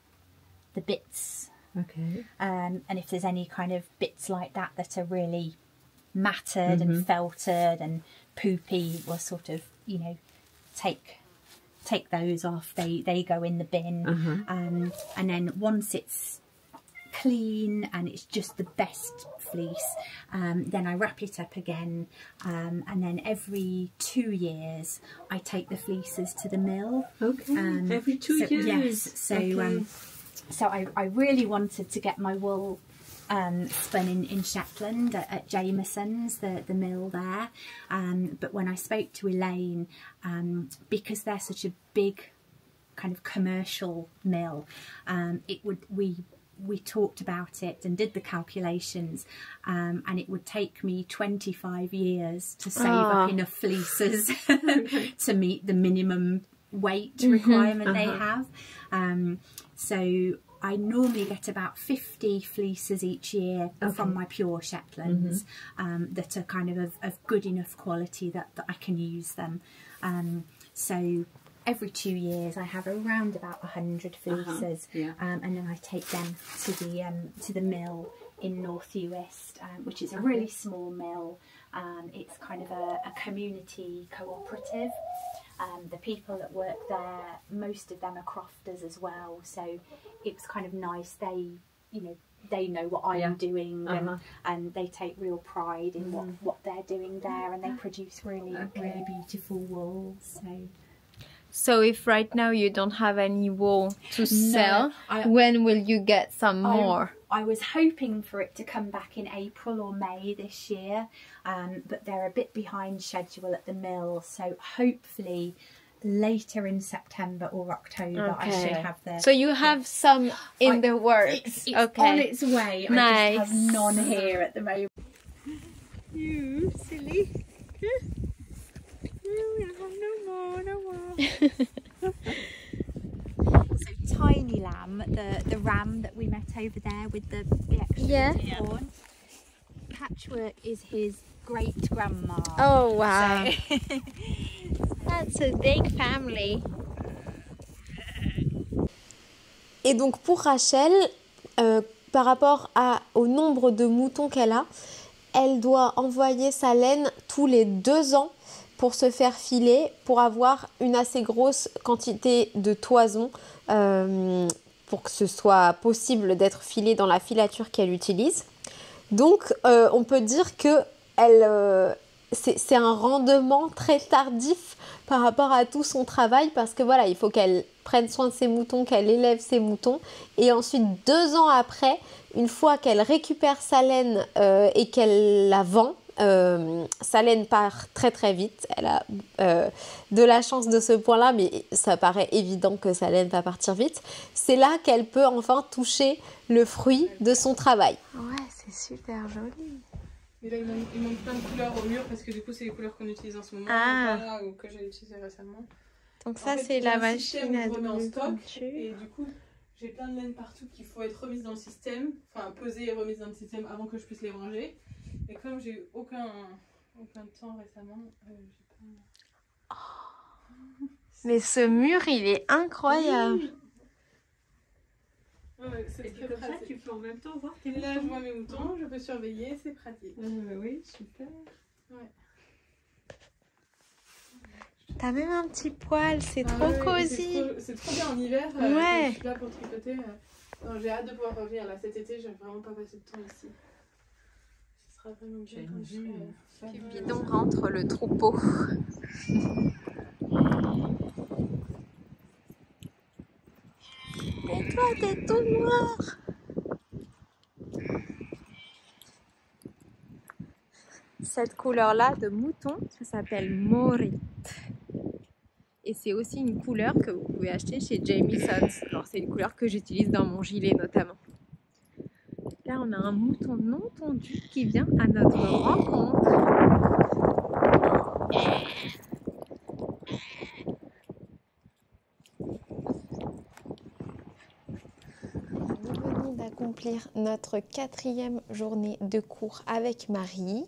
bits, Okay. and if there's any kind of bits like that that are really matted and felted and poopy, we'll sort of, you know, take those off. They go in the bin, and then once it's clean and it's just the best fleece, then I wrap it up again, and then every 2 years I take the fleeces to the mill. Okay. Every 2 years. Yes. So Okay. so I really wanted to get my wool spun in Shetland at Jamieson's, the mill there, but when I spoke to Elaine, because they're such a big kind of commercial mill, we talked about it and did the calculations, and it would take me 25 years to save up enough fleeces to meet the minimum weight requirement they have. So I normally get about 50 fleeces each year from my pure Shetlands, that are kind of good enough quality that I can use them. So every 2 years I have around about 100 fleeces, and then I take them to the mill in North Uist, which is a really small mill. It's kind of a community cooperative. The people that work there, most of them are crofters as well, so it was kind of nice. They know what I'm doing, and they take real pride in what they're doing there, and they produce really beautiful wool. So if right now you don't have any wool to sell, when will you get some more? I was hoping for it to come back in April or May this year, but they're a bit behind schedule at the mill, so hopefully later in September or October I should have the... So you have some in the works. It's on its way. Nice. I just have none here at the moment. You silly. So Tiny Lamb, the ram that we met over there with the extra horn, Patchwork is his great grandma. Oh wow. So that's a big family. Et donc pour Rachel, par rapport au nombre de moutons qu'elle a, elle doit envoyer sa laine tous les 2 ans pour se faire filer, pour avoir une assez grosse quantité de toison pour que ce soit possible d'être filé dans la filature qu'elle utilise. Donc on peut dire que c'est un rendement très tardif par rapport à tout son travail, parce que voilà, il faut qu'elle prenne soin de ses moutons, qu'elle élève ses moutons, et ensuite 2 ans après, une fois qu'elle récupère sa laine et qu'elle la vend, sa laine part très très vite. Elle a de la chance de ce point-là, mais ça paraît évident que sa laine va partir vite. C'est là qu'elle peut enfin toucher le fruit de son travail. Ouais, c'est super joli. Mais là, il manque plein de couleurs au mur, parce que du coup, c'est les couleurs qu'on utilise en ce moment, ou que j'ai utilisées récemment. Donc ça, c'est la machine à en stock, et du coup, j'ai plein de laine partout qu'il faut être remise dans le système, enfin pesée et remise dans le système avant que je puisse les ranger. Et comme j'ai aucun temps récemment, j'ai pas... Mais ce mur, il est incroyable. Oui. Ouais, c'est très pratique. Ça, tu peux en même temps voir tes moutons. Là, je vois mes moutons, je peux surveiller, c'est pratique. Oui, super. Ouais. T'as même un petit poil, c'est trop cosy. C'est trop bien en hiver. Ouais. Je suis là pour tricoter. J'ai hâte de pouvoir revenir là cet été. J'ai vraiment pas passé de temps ici. Ce sera vraiment bien quand je serai. Cupidon rentre le troupeau. Et toi, t'es tout noir. Cette couleur-là de mouton, ça s'appelle Morit. Et c'est aussi une couleur que vous pouvez acheter chez Jamieson's. Alors c'est une couleur que j'utilise dans mon gilet notamment. Là on a un mouton non tondu qui vient à notre rencontre. Nous venons d'accomplir notre 4e journée de cours avec Marie.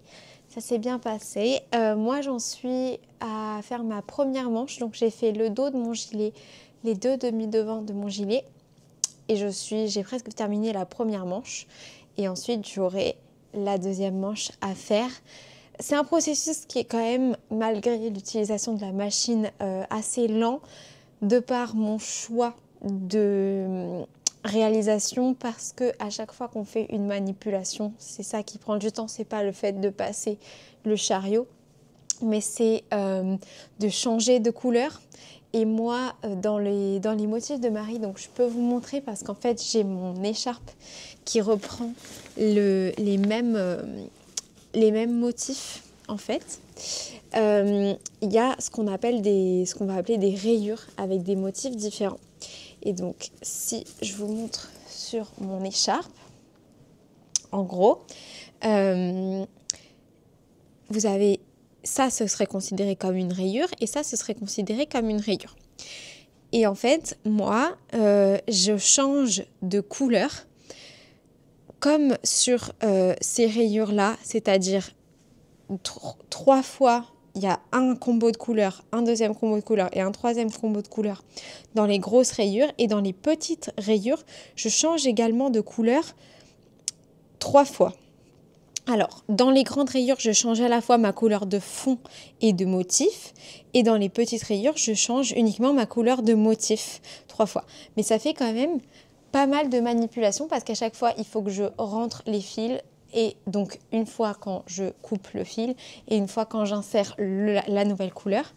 Ça s'est bien passé. Moi, j'en suis à faire ma première manche. Donc, j'ai fait le dos de mon gilet, les 2 demi-devants de mon gilet. Et j'ai presque terminé la première manche. Et ensuite, j'aurai la 2e manche à faire. C'est un processus qui est quand même, malgré l'utilisation de la machine, assez lent, de par mon choix de réalisation, parce que à chaque fois qu'on fait une manipulation, c'est ça qui prend du temps, c'est pas le fait de passer le chariot, mais c'est de changer de couleur. Et moi, dans les motifs de Marie, donc je peux vous montrer, parce qu'en fait j'ai mon écharpe qui reprend les mêmes motifs en fait. Il y a ce qu'on va appeler des rayures avec des motifs différents. Et donc, si je vous montre sur mon écharpe, en gros, vous avez ça, ce serait considéré comme une rayure, et ça, ce serait considéré comme une rayure. Et en fait, moi, je change de couleur comme sur ces rayures-là, c'est-à-dire 3 fois. Il y a un combo de couleurs, un 2e combo de couleurs et un 3e combo de couleurs dans les grosses rayures. Et dans les petites rayures, je change également de couleur 3 fois. Alors, dans les grandes rayures, je change à la fois ma couleur de fond et de motif. Et dans les petites rayures, je change uniquement ma couleur de motif 3 fois. Mais ça fait quand même pas mal de manipulations parce qu'à chaque fois, il faut que je rentre les fils. Et donc, une fois quand je coupe le fil et une fois quand j'insère la nouvelle couleur.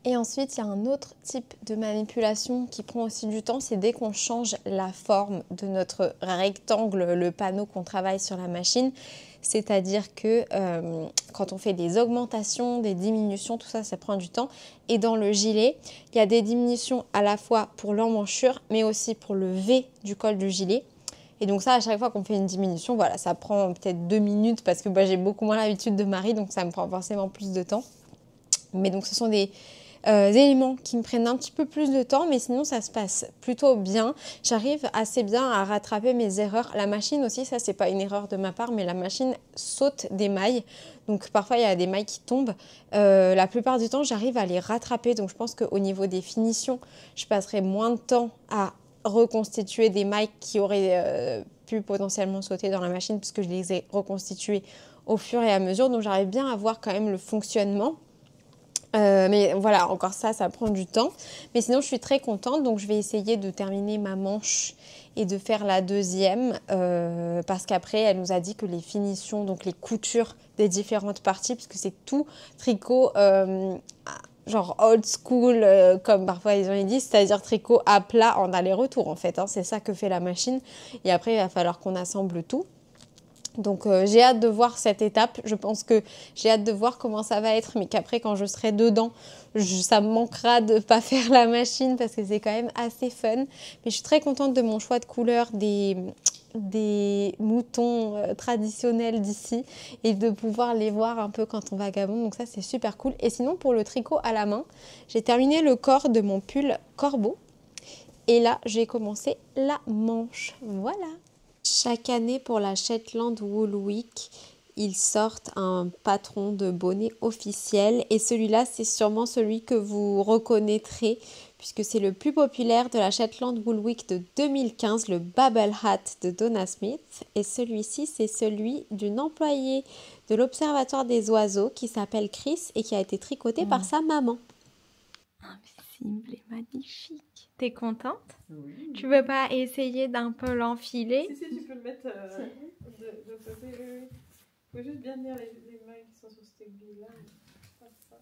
Et ensuite, il y a un autre type de manipulation qui prend aussi du temps, c'est dès qu'on change la forme de notre rectangle, le panneau qu'on travaille sur la machine. C'est-à-dire que quand on fait des augmentations, des diminutions, tout ça, ça prend du temps. Et dans le gilet, il y a des diminutions à la fois pour l'emmanchure, mais aussi pour le V du col du gilet. Et donc ça, à chaque fois qu'on fait une diminution, voilà, ça prend peut-être 2 minutes parce que j'ai beaucoup moins l'habitude de Marie, donc ça me prend forcément plus de temps. Mais donc ce sont des éléments qui me prennent un petit peu plus de temps, mais sinon ça se passe plutôt bien. J'arrive assez bien à rattraper mes erreurs. La machine aussi, ça c'est pas une erreur de ma part, mais la machine saute des mailles. Donc parfois il y a des mailles qui tombent. La plupart du temps j'arrive à les rattraper. Donc je pense qu'au niveau des finitions, je passerai moins de temps à reconstituer des mailles qui auraient pu potentiellement sauter dans la machine puisque je les ai reconstituées au fur et à mesure. Donc j'arrive bien à voir quand même le fonctionnement. Mais voilà, encore ça prend du temps. Mais sinon, je suis très contente. Donc, je vais essayer de terminer ma manche et de faire la deuxième. Parce qu'après, elle nous a dit que les finitions, donc les coutures des différentes parties, puisque c'est tout tricot genre old school, comme parfois ils ont dit, c'est-à-dire tricot à plat en aller-retour en fait. Hein, c'est ça que fait la machine. Et après, il va falloir qu'on assemble tout. Donc j'ai hâte de voir cette étape, je pense que j'ai hâte de voir comment ça va être, mais qu'après quand je serai dedans, ça me manquera de ne pas faire la machine parce que c'est quand même assez fun. Mais je suis très contente de mon choix de couleur des moutons traditionnels d'ici et de pouvoir les voir un peu quand on va à Gabon, donc ça c'est super cool. Et sinon pour le tricot à la main, j'ai terminé le corps de mon pull corbeau et là j'ai commencé la manche, voilà. Chaque année pour la Shetland Wool Week, ils sortent un patron de bonnet officiel et celui-là c'est sûrement celui que vous reconnaîtrez puisque c'est le plus populaire de la Shetland Wool Week de 2015, le Bubble Hat de Donna Smith, et celui-ci c'est celui d'une employée de l'Observatoire des oiseaux qui s'appelle Chris et qui a été tricoté par sa maman. Invisible et magnifique. T'es contente? Oui. Tu veux pas essayer d'un peu l'enfiler? Si, tu peux le mettre de côté. Oui. Faut juste bien tenir les mailles qui sont sur cette aiguille-là. Ça.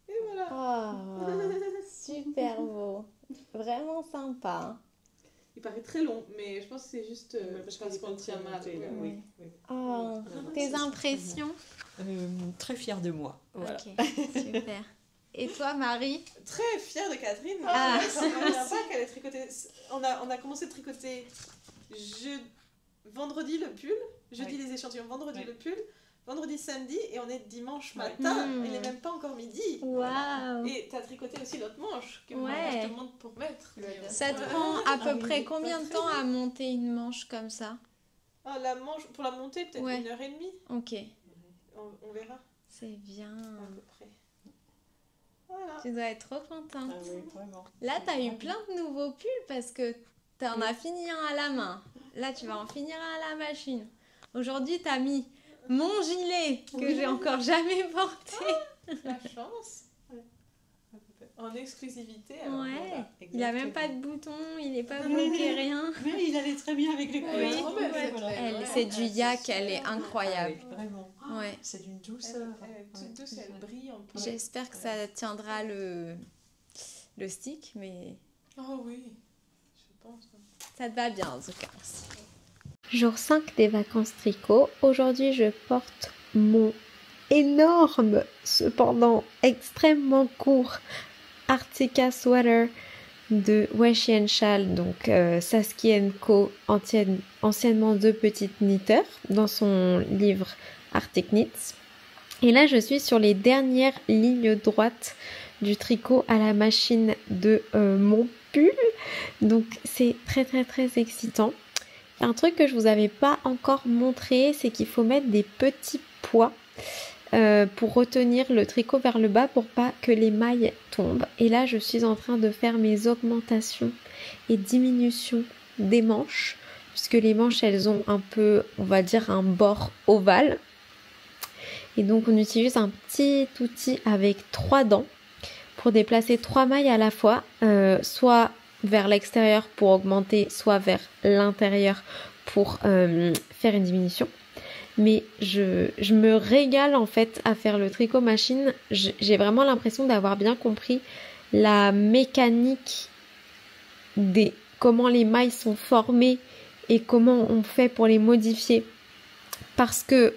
Et voilà. Oh, super beau. Vraiment sympa. Il paraît très long, mais je pense que c'est juste parce qu'on tient mal. Oui. Oh, tes impressions? Très fière de moi. Voilà. Ok, super. Et toi, Marie? Très fière de Catherine. Ça ne me pas qu'elle ait tricoté. On a commencé de tricoter vendredi le pull, jeudi les échantillons, vendredi le pull, vendredi, samedi, et on est dimanche matin. Il n'est même pas encore midi. Waouh! Et tu as tricoté aussi l'autre manche que moi, je te demande pour mettre. Ça te prend à peu près combien de temps à monter une manche comme ça? La manche, pour la monter, peut-être 1h30. Ok. On verra. C'est bien. À peu près. Voilà. Tu dois être trop contente. Ah oui, vraiment. Là, tu as eu plein de nouveaux pulls parce que tu en as fini un à la main. Là, tu vas en finir un à la machine. Aujourd'hui, tu as mis mon gilet que j'ai encore jamais porté. La chance. En exclusivité. Alors, il n'a même pas de bouton, il n'est pas bloqué, rien. Mais il allait très bien avec les couleurs. Oui, c'est du yak, elle est incroyable. Ah oui, vraiment. Ouais. C'est d'une douceur. Elle est toute douce, elle brille en plus. J'espère que ça tiendra le stick, mais... Oh oui, je pense. Ça te va bien en tout cas. Jour 5 des vacances tricot. Aujourd'hui, je porte mon énorme, cependant extrêmement court Arctica Sweater de Weshi & Shal, donc Saskia & Co, anciennement Deux Petites Knitters, dans son livre Arctic Knits. Et là, je suis sur les dernières lignes droites du tricot à la machine de mon pull. Donc, c'est très très très excitant. Un truc que je vous avais pas encore montré, c'est qu'il faut mettre des petits pois pour retenir le tricot vers le bas pour pas que les mailles tombent. Et là, je suis en train de faire mes augmentations et diminutions des manches, puisque les manches, elles ont un peu, on va dire, un bord ovale. Et donc, on utilise un petit outil avec 3 dents pour déplacer 3 mailles à la fois, soit vers l'extérieur pour augmenter, soit vers l'intérieur pour faire une diminution. Mais je me régale en fait à faire le tricot machine. J'ai vraiment l'impression d'avoir bien compris la mécanique des comment les mailles sont formées et comment on fait pour les modifier. Parce que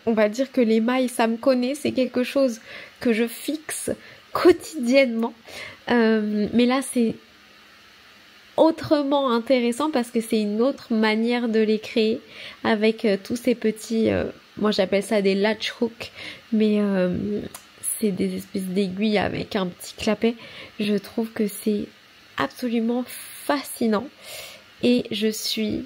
on va dire que les mailles, ça me connaît, c'est quelque chose que je fixe quotidiennement. Mais là, c'est autrement intéressant parce que c'est une autre manière de les créer avec tous ces petits, moi j'appelle ça des latch hooks, mais c'est des espèces d'aiguilles avec un petit clapet. Je trouve que c'est absolument fascinant et je suis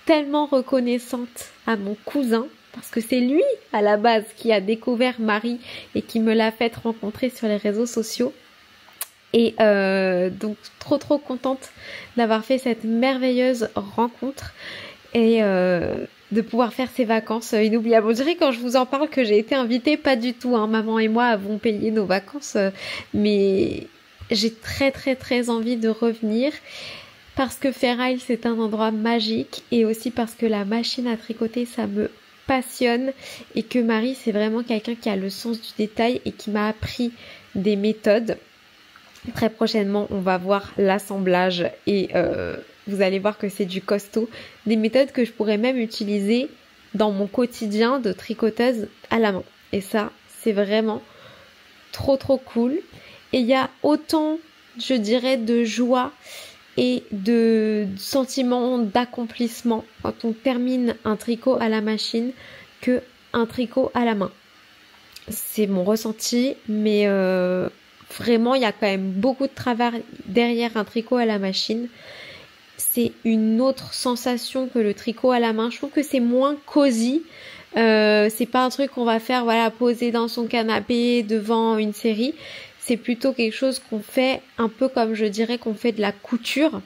tellement reconnaissante à mon cousin parce que c'est lui à la base qui a découvert Marie et qui me l'a fait rencontrer sur les réseaux sociaux. Et donc trop contente d'avoir fait cette merveilleuse rencontre et de pouvoir faire ces vacances inoubliables. On dirait quand je vous en parle que j'ai été invitée, pas du tout, hein. Maman et moi avons payé nos vacances, mais j'ai très envie de revenir parce que Ferraille c'est un endroit magique et aussi parce que la machine à tricoter ça me passionne et que Marie c'est vraiment quelqu'un qui a le sens du détail et qui m'a appris des méthodes. Très prochainement, on va voir l'assemblage et vous allez voir que c'est du costaud. Des méthodes que je pourrais même utiliser dans mon quotidien de tricoteuse à la main. Et ça, c'est vraiment trop cool. Et il y a autant, je dirais, de joie et de sentiment d'accomplissement quand on termine un tricot à la machine que un tricot à la main. C'est mon ressenti, mais vraiment, il y a quand même beaucoup de travail derrière un tricot à la machine. C'est une autre sensation que le tricot à la main. Je trouve que c'est moins cosy. C'est pas un truc qu'on va faire, voilà, poser dans son canapé devant une série. C'est plutôt quelque chose qu'on fait un peu comme je dirais qu'on fait de la couture.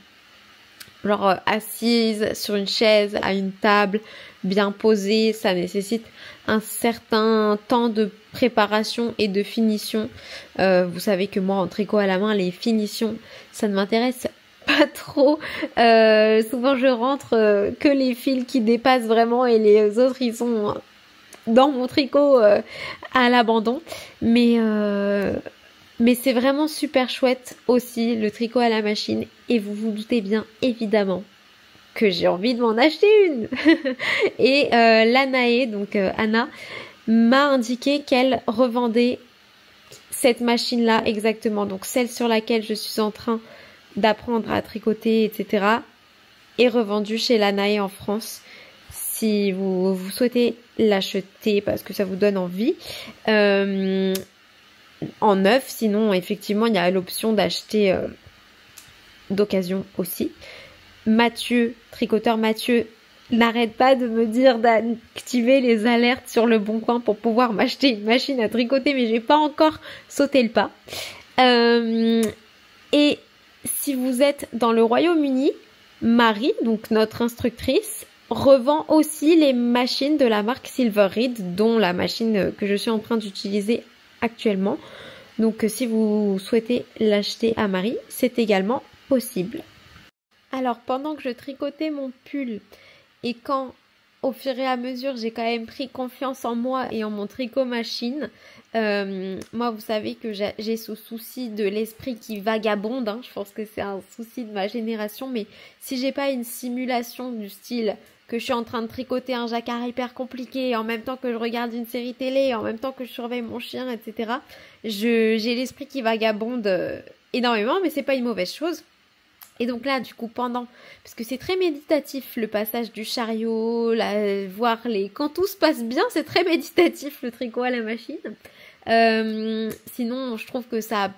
Genre assise sur une chaise, à une table, bien posée. Ça nécessite un certain temps de préparation et de finition. Vous savez que moi en tricot à la main, les finitions, ça ne m'intéresse pas trop. Souvent je rentre que les fils qui dépassent vraiment et les autres ils sont dans mon tricot à l'abandon. Mais c'est vraiment super chouette aussi le tricot à la machine et vous vous doutez bien évidemment que j'ai envie de m'en acheter une. Et l'Anaé, donc Anna, m'a indiqué qu'elle revendait cette machine-là exactement. Donc celle sur laquelle je suis en train d'apprendre à tricoter, etc. est revendue chez l'Anaé en France. Si vous souhaitez l'acheter parce que ça vous donne envie. En neuf, sinon effectivement il y a l'option d'acheter d'occasion aussi. Mathieu, tricoteur Mathieu, n'arrête pas de me dire d'activer les alertes sur le Bon Coin pour pouvoir m'acheter une machine à tricoter, mais j'ai pas encore sauté le pas. Et si vous êtes dans le Royaume-Uni, Marie, donc notre instructrice, revend aussi les machines de la marque Silver Reed, dont la machine que je suis en train d'utiliser actuellement. Donc si vous souhaitez l'acheter à Marie, c'est également possible. Alors pendant que je tricotais mon pull et quand au fur et à mesure j'ai quand même pris confiance en moi et en mon tricot machine, moi vous savez que j'ai ce souci de l'esprit qui vagabonde, hein. Je pense que c'est un souci de ma génération, mais si j'ai pas une simulation du style que je suis en train de tricoter un jacquard hyper compliqué en même temps que je regarde une série télé, en même temps que je surveille mon chien, etc. J'ai l'esprit qui vagabonde énormément, mais c'est pas une mauvaise chose. Et donc là, du coup, parce que c'est très méditatif, le passage du chariot, quand tout se passe bien, c'est très méditatif le tricot à la machine. Sinon, je trouve que ça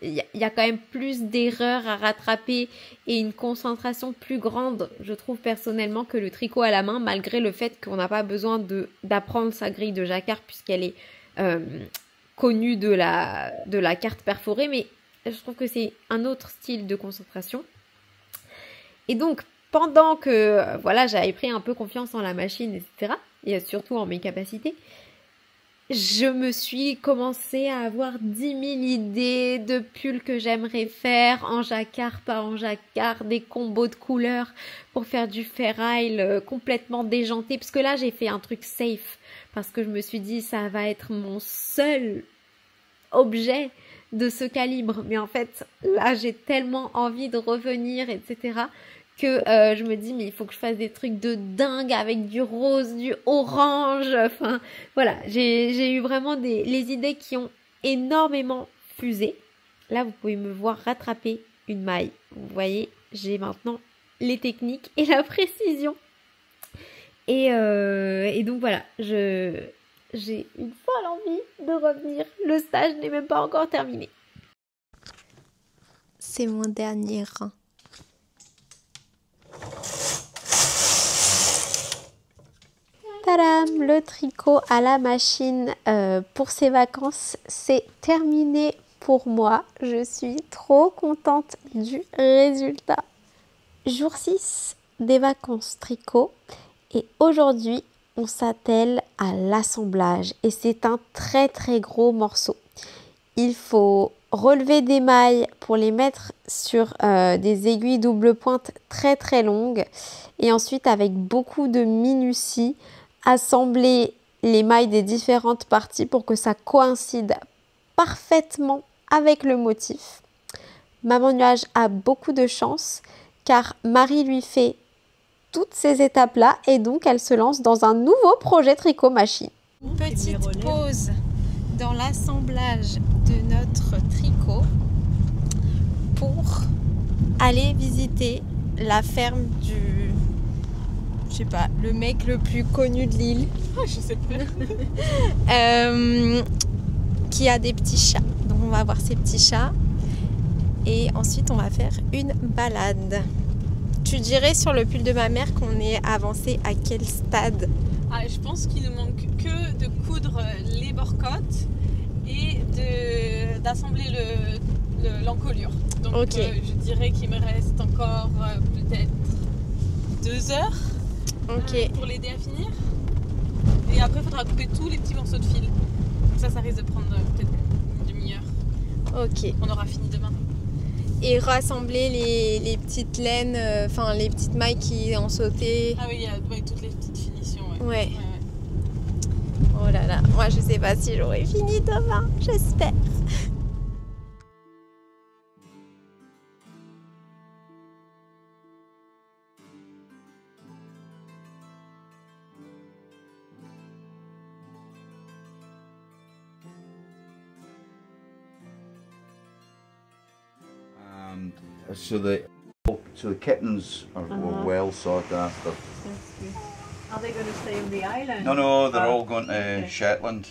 y a quand même plus d'erreurs à rattraper et une concentration plus grande, je trouve personnellement, que le tricot à la main, malgré le fait qu'on n'a pas besoin d'apprendre sa grille de jacquard puisqu'elle est connue de la carte perforée, mais je trouve que c'est un autre style de concentration. Et donc, pendant que voilà, j'avais pris un peu confiance en la machine, etc., et surtout en mes capacités, je me suis commencé à avoir 10 000 idées de pulls que j'aimerais faire en jacquard, pas en jacquard, des combos de couleurs pour faire du ferraille complètement déjanté. Parce que là, j'ai fait un truc safe. Parce que je me suis dit, ça va être mon seul objet de ce calibre. Mais en fait, là, j'ai tellement envie de revenir, etc., que je me dis mais il faut que je fasse des trucs de dingue avec du rose, du orange, enfin voilà, j'ai eu vraiment les idées qui ont énormément fusé. Là vous pouvez me voir rattraper une maille, vous voyez, j'ai maintenant les techniques et la précision et donc voilà, j'ai une folle envie de revenir, le stage n'est même pas encore terminé. C'est mon dernier rang. Tadam, le tricot à la machine pour ces vacances, c'est terminé pour moi. Je suis trop contente du résultat. Jour 6 des vacances tricot et aujourd'hui, on s'attelle à l'assemblage et c'est un très très gros morceau. Il faut relever des mailles pour les mettre sur des aiguilles double pointe très très longues et ensuite avec beaucoup de minutie, assembler les mailles des différentes parties pour que ça coïncide parfaitement avec le motif. Maman Nuage a beaucoup de chance car Marie lui fait toutes ces étapes-là et donc elle se lance dans un nouveau projet tricot machine. Petite pause dans l'assemblage de notre tricot pour aller visiter la ferme du... je sais pas, le mec le plus connu de l'île. Je sais pas. Qui a des petits chats. Donc on va voir ces petits chats. Et ensuite on va faire une balade. Tu dirais sur le pull de ma mère qu'on est avancé à quel stade? Je pense qu'il ne manque que de coudre les borcottes et d'assembler l'encolure. Donc okay. Je dirais qu'il me reste encore peut-être 2 heures pour l'aider à finir. Et après il faudra couper tous les petits morceaux de fil. Donc ça risque de prendre peut-être une demi-heure. Ok. On aura fini demain. Et rassembler les petites laines, enfin les petites mailles qui ont sauté. Ah oui, il y a toutes les petites finitions. Ouais. Oh là là, moi je sais pas si j'aurai fini demain, j'espère. So the kittens were well sought after. That's good. Are they going to stay on the island? No, they're all going to Shetland.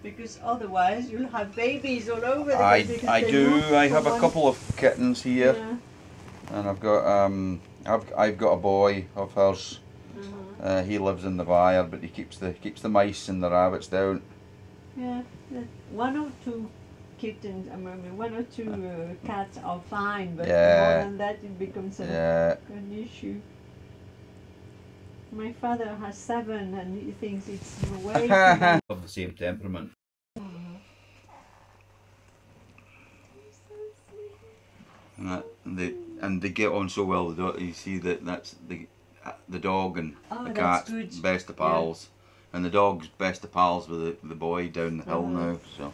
Because otherwise you'll have babies all over the I place. do. I have a couple of kittens here, and I've got a boy of hers. He lives in the byre, but he keeps the mice and the rabbits down. Yeah, 1 or 2 kittens, I mean 1 or 2 cats are fine, but more than that it becomes an issue. My father has 7 and he thinks it's way too much. Of the same temperament. And they get on so well. You see that's the dog and the cat best of pals, and the dog's best of pals with the boy down the hill now. So.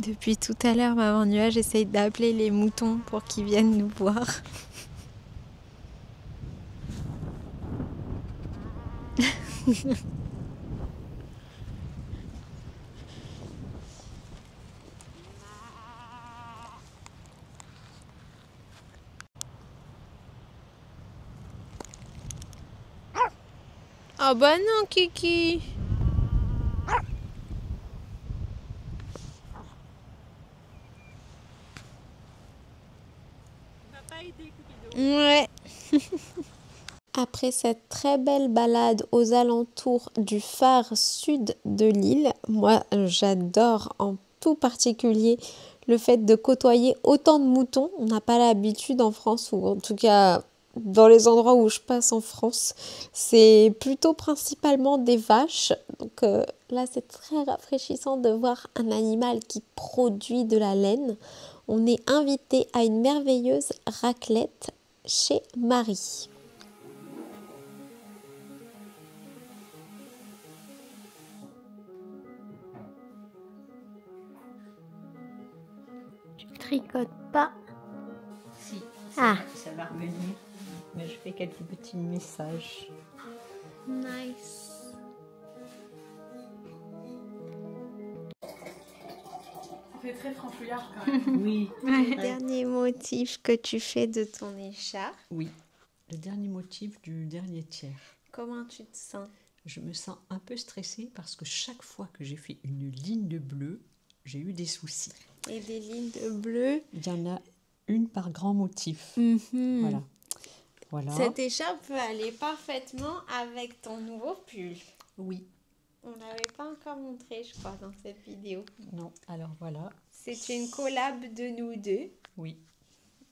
Depuis tout à l'heure, maman nuage essaye d'appeler les moutons pour qu'ils viennent nous voir. Oh bah non, Kiki. Ouais. Après cette très belle balade aux alentours du phare sud de l'île, moi j'adore en tout particulier le fait de côtoyer autant de moutons. On n'a pas l'habitude en France, ou en tout cas dans les endroits où je passe en France, c'est plutôt principalement des vaches. Donc là c'est très rafraîchissant de voir un animal qui produit de la laine. On est invité à une merveilleuse raclette chez Marie. Tu tricotes pas? Si, Ah. Ça va revenir. Mais je fais quelques petits messages. Nice. Ça fait très franchouillard quand même. Oui. Le dernier motif que tu fais de ton écharpe. Oui. Le dernier motif du dernier tiers. Comment tu te sens? Je me sens un peu stressée parce que chaque fois que j'ai fait une ligne de bleu, j'ai eu des soucis. Et des lignes de bleu. Il y en a une par grand motif. Voilà. Voilà. Cette écharpe peut aller parfaitement avec ton nouveau pull. Oui. On l'avait pas encore montré, je crois, dans cette vidéo. Non. Alors voilà. C'est une collab de nous deux. Oui.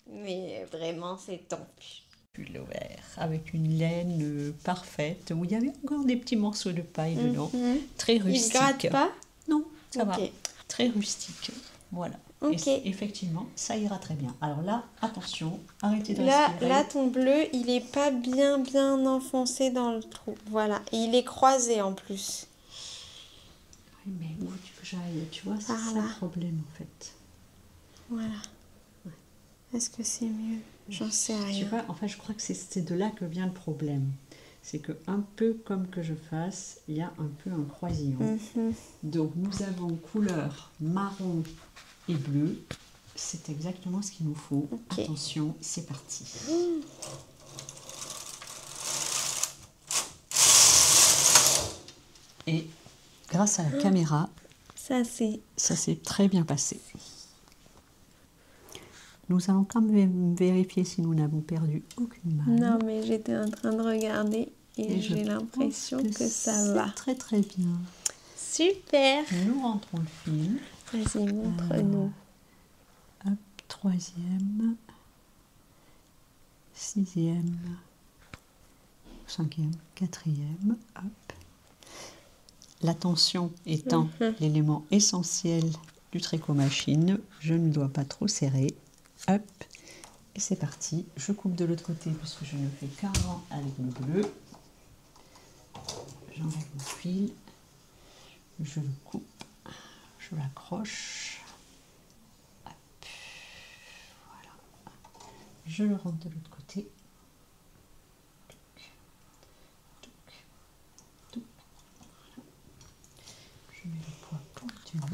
Mais vraiment, c'est ton pull. Pull vert avec une laine parfaite où il y avait encore des petits morceaux de paille dedans. Très rustique. Il gratte pas? Non, ça Ok. va. Très rustique. Voilà. Ok. Et effectivement, ça ira très bien. Alors là, attention, arrêtez de Là, respirer. là, ton bleu, il est pas bien enfoncé dans le trou. Voilà. Et il est croisé en plus. Oui, mais où tu veux que j'aille? Tu vois, c'est Par ça là. le problème en fait. Voilà. Est-ce que c'est mieux? J'en sais Tu rien. vois, en fait, je crois que c'est de là que vient le problème. C'est que un peu comme que je fasse, il y a un peu un croisillon. Donc nous avons couleur marron et bleu. C'est exactement ce qu'il nous faut. Ok. Attention, c'est parti. Et grâce à la caméra, Ça, c'est... ça s'est très bien passé. Nous allons quand même vérifier si nous n'avons perdu aucune maille. Non, mais j'étais en train de regarder et je j'ai l'impression pense que ça c'est va. très très bien. Super. Nous rentrons le fil. Vas-y, montre-nous. Hop, 3e, 6e, 5e, 4e, hop. La tension étant l'élément essentiel du tricot machine, je ne dois pas trop serrer. Hop, et c'est parti. Je coupe de l'autre côté puisque je ne fais qu'un rang avec le bleu. J'enlève mon fil, je le coupe, je l'accroche. Hop, voilà. Je le rentre de l'autre côté. Je mets le poids pour le tenir.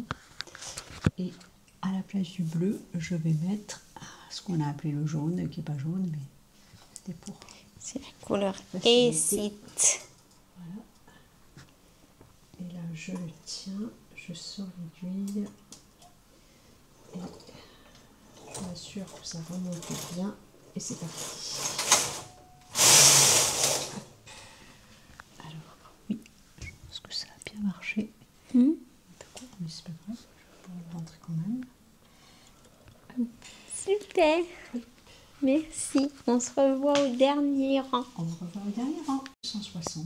Et à la place du bleu, je vais mettre ce qu'on a appelé le jaune, qui n'est pas jaune, mais c'était pour... C'est la couleur Facilité. Acite. Voilà. Et là, je le tiens, je sors l'aiguille et je m'assure que ça remonte bien. Et c'est parti. Hop. Alors, oui, je pense que ça a bien marché. Un peu court, mais c'est pas grave, je pourrais le rentrer quand même. Super. Merci. On se revoit au dernier rang. On se revoit au dernier rang. 160.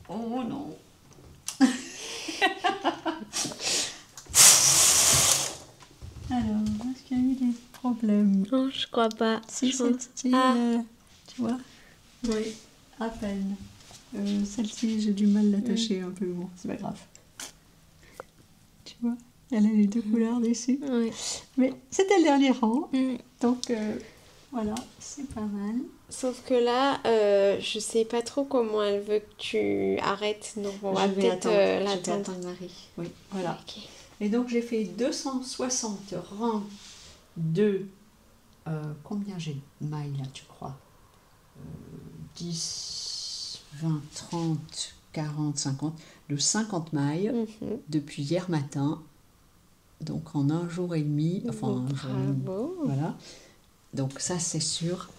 Oh non. Alors, est-ce qu'il y a eu des problèmes? Non, je crois pas. Si, Je pense- c'est Ah. tu vois, Oui. à peine. Celle-ci, j'ai du mal à l'attacher un peu, bon, c'est pas grave. Tu vois, elle a les deux couleurs dessus. Oui. Mais c'était le dernier rang, donc voilà, c'est pas mal. Sauf que là, je sais pas trop comment elle veut que tu arrêtes, donc on va peut-être l'attendre. Marie. Oui, voilà. Ok. Et donc j'ai fait 260 rangs de... combien j'ai de mailles là, tu crois 10, 20, 30, 40, 50, de 50 mailles depuis hier matin. Donc en un jour et demi, enfin un jour et demi, voilà. Donc ça c'est sûr,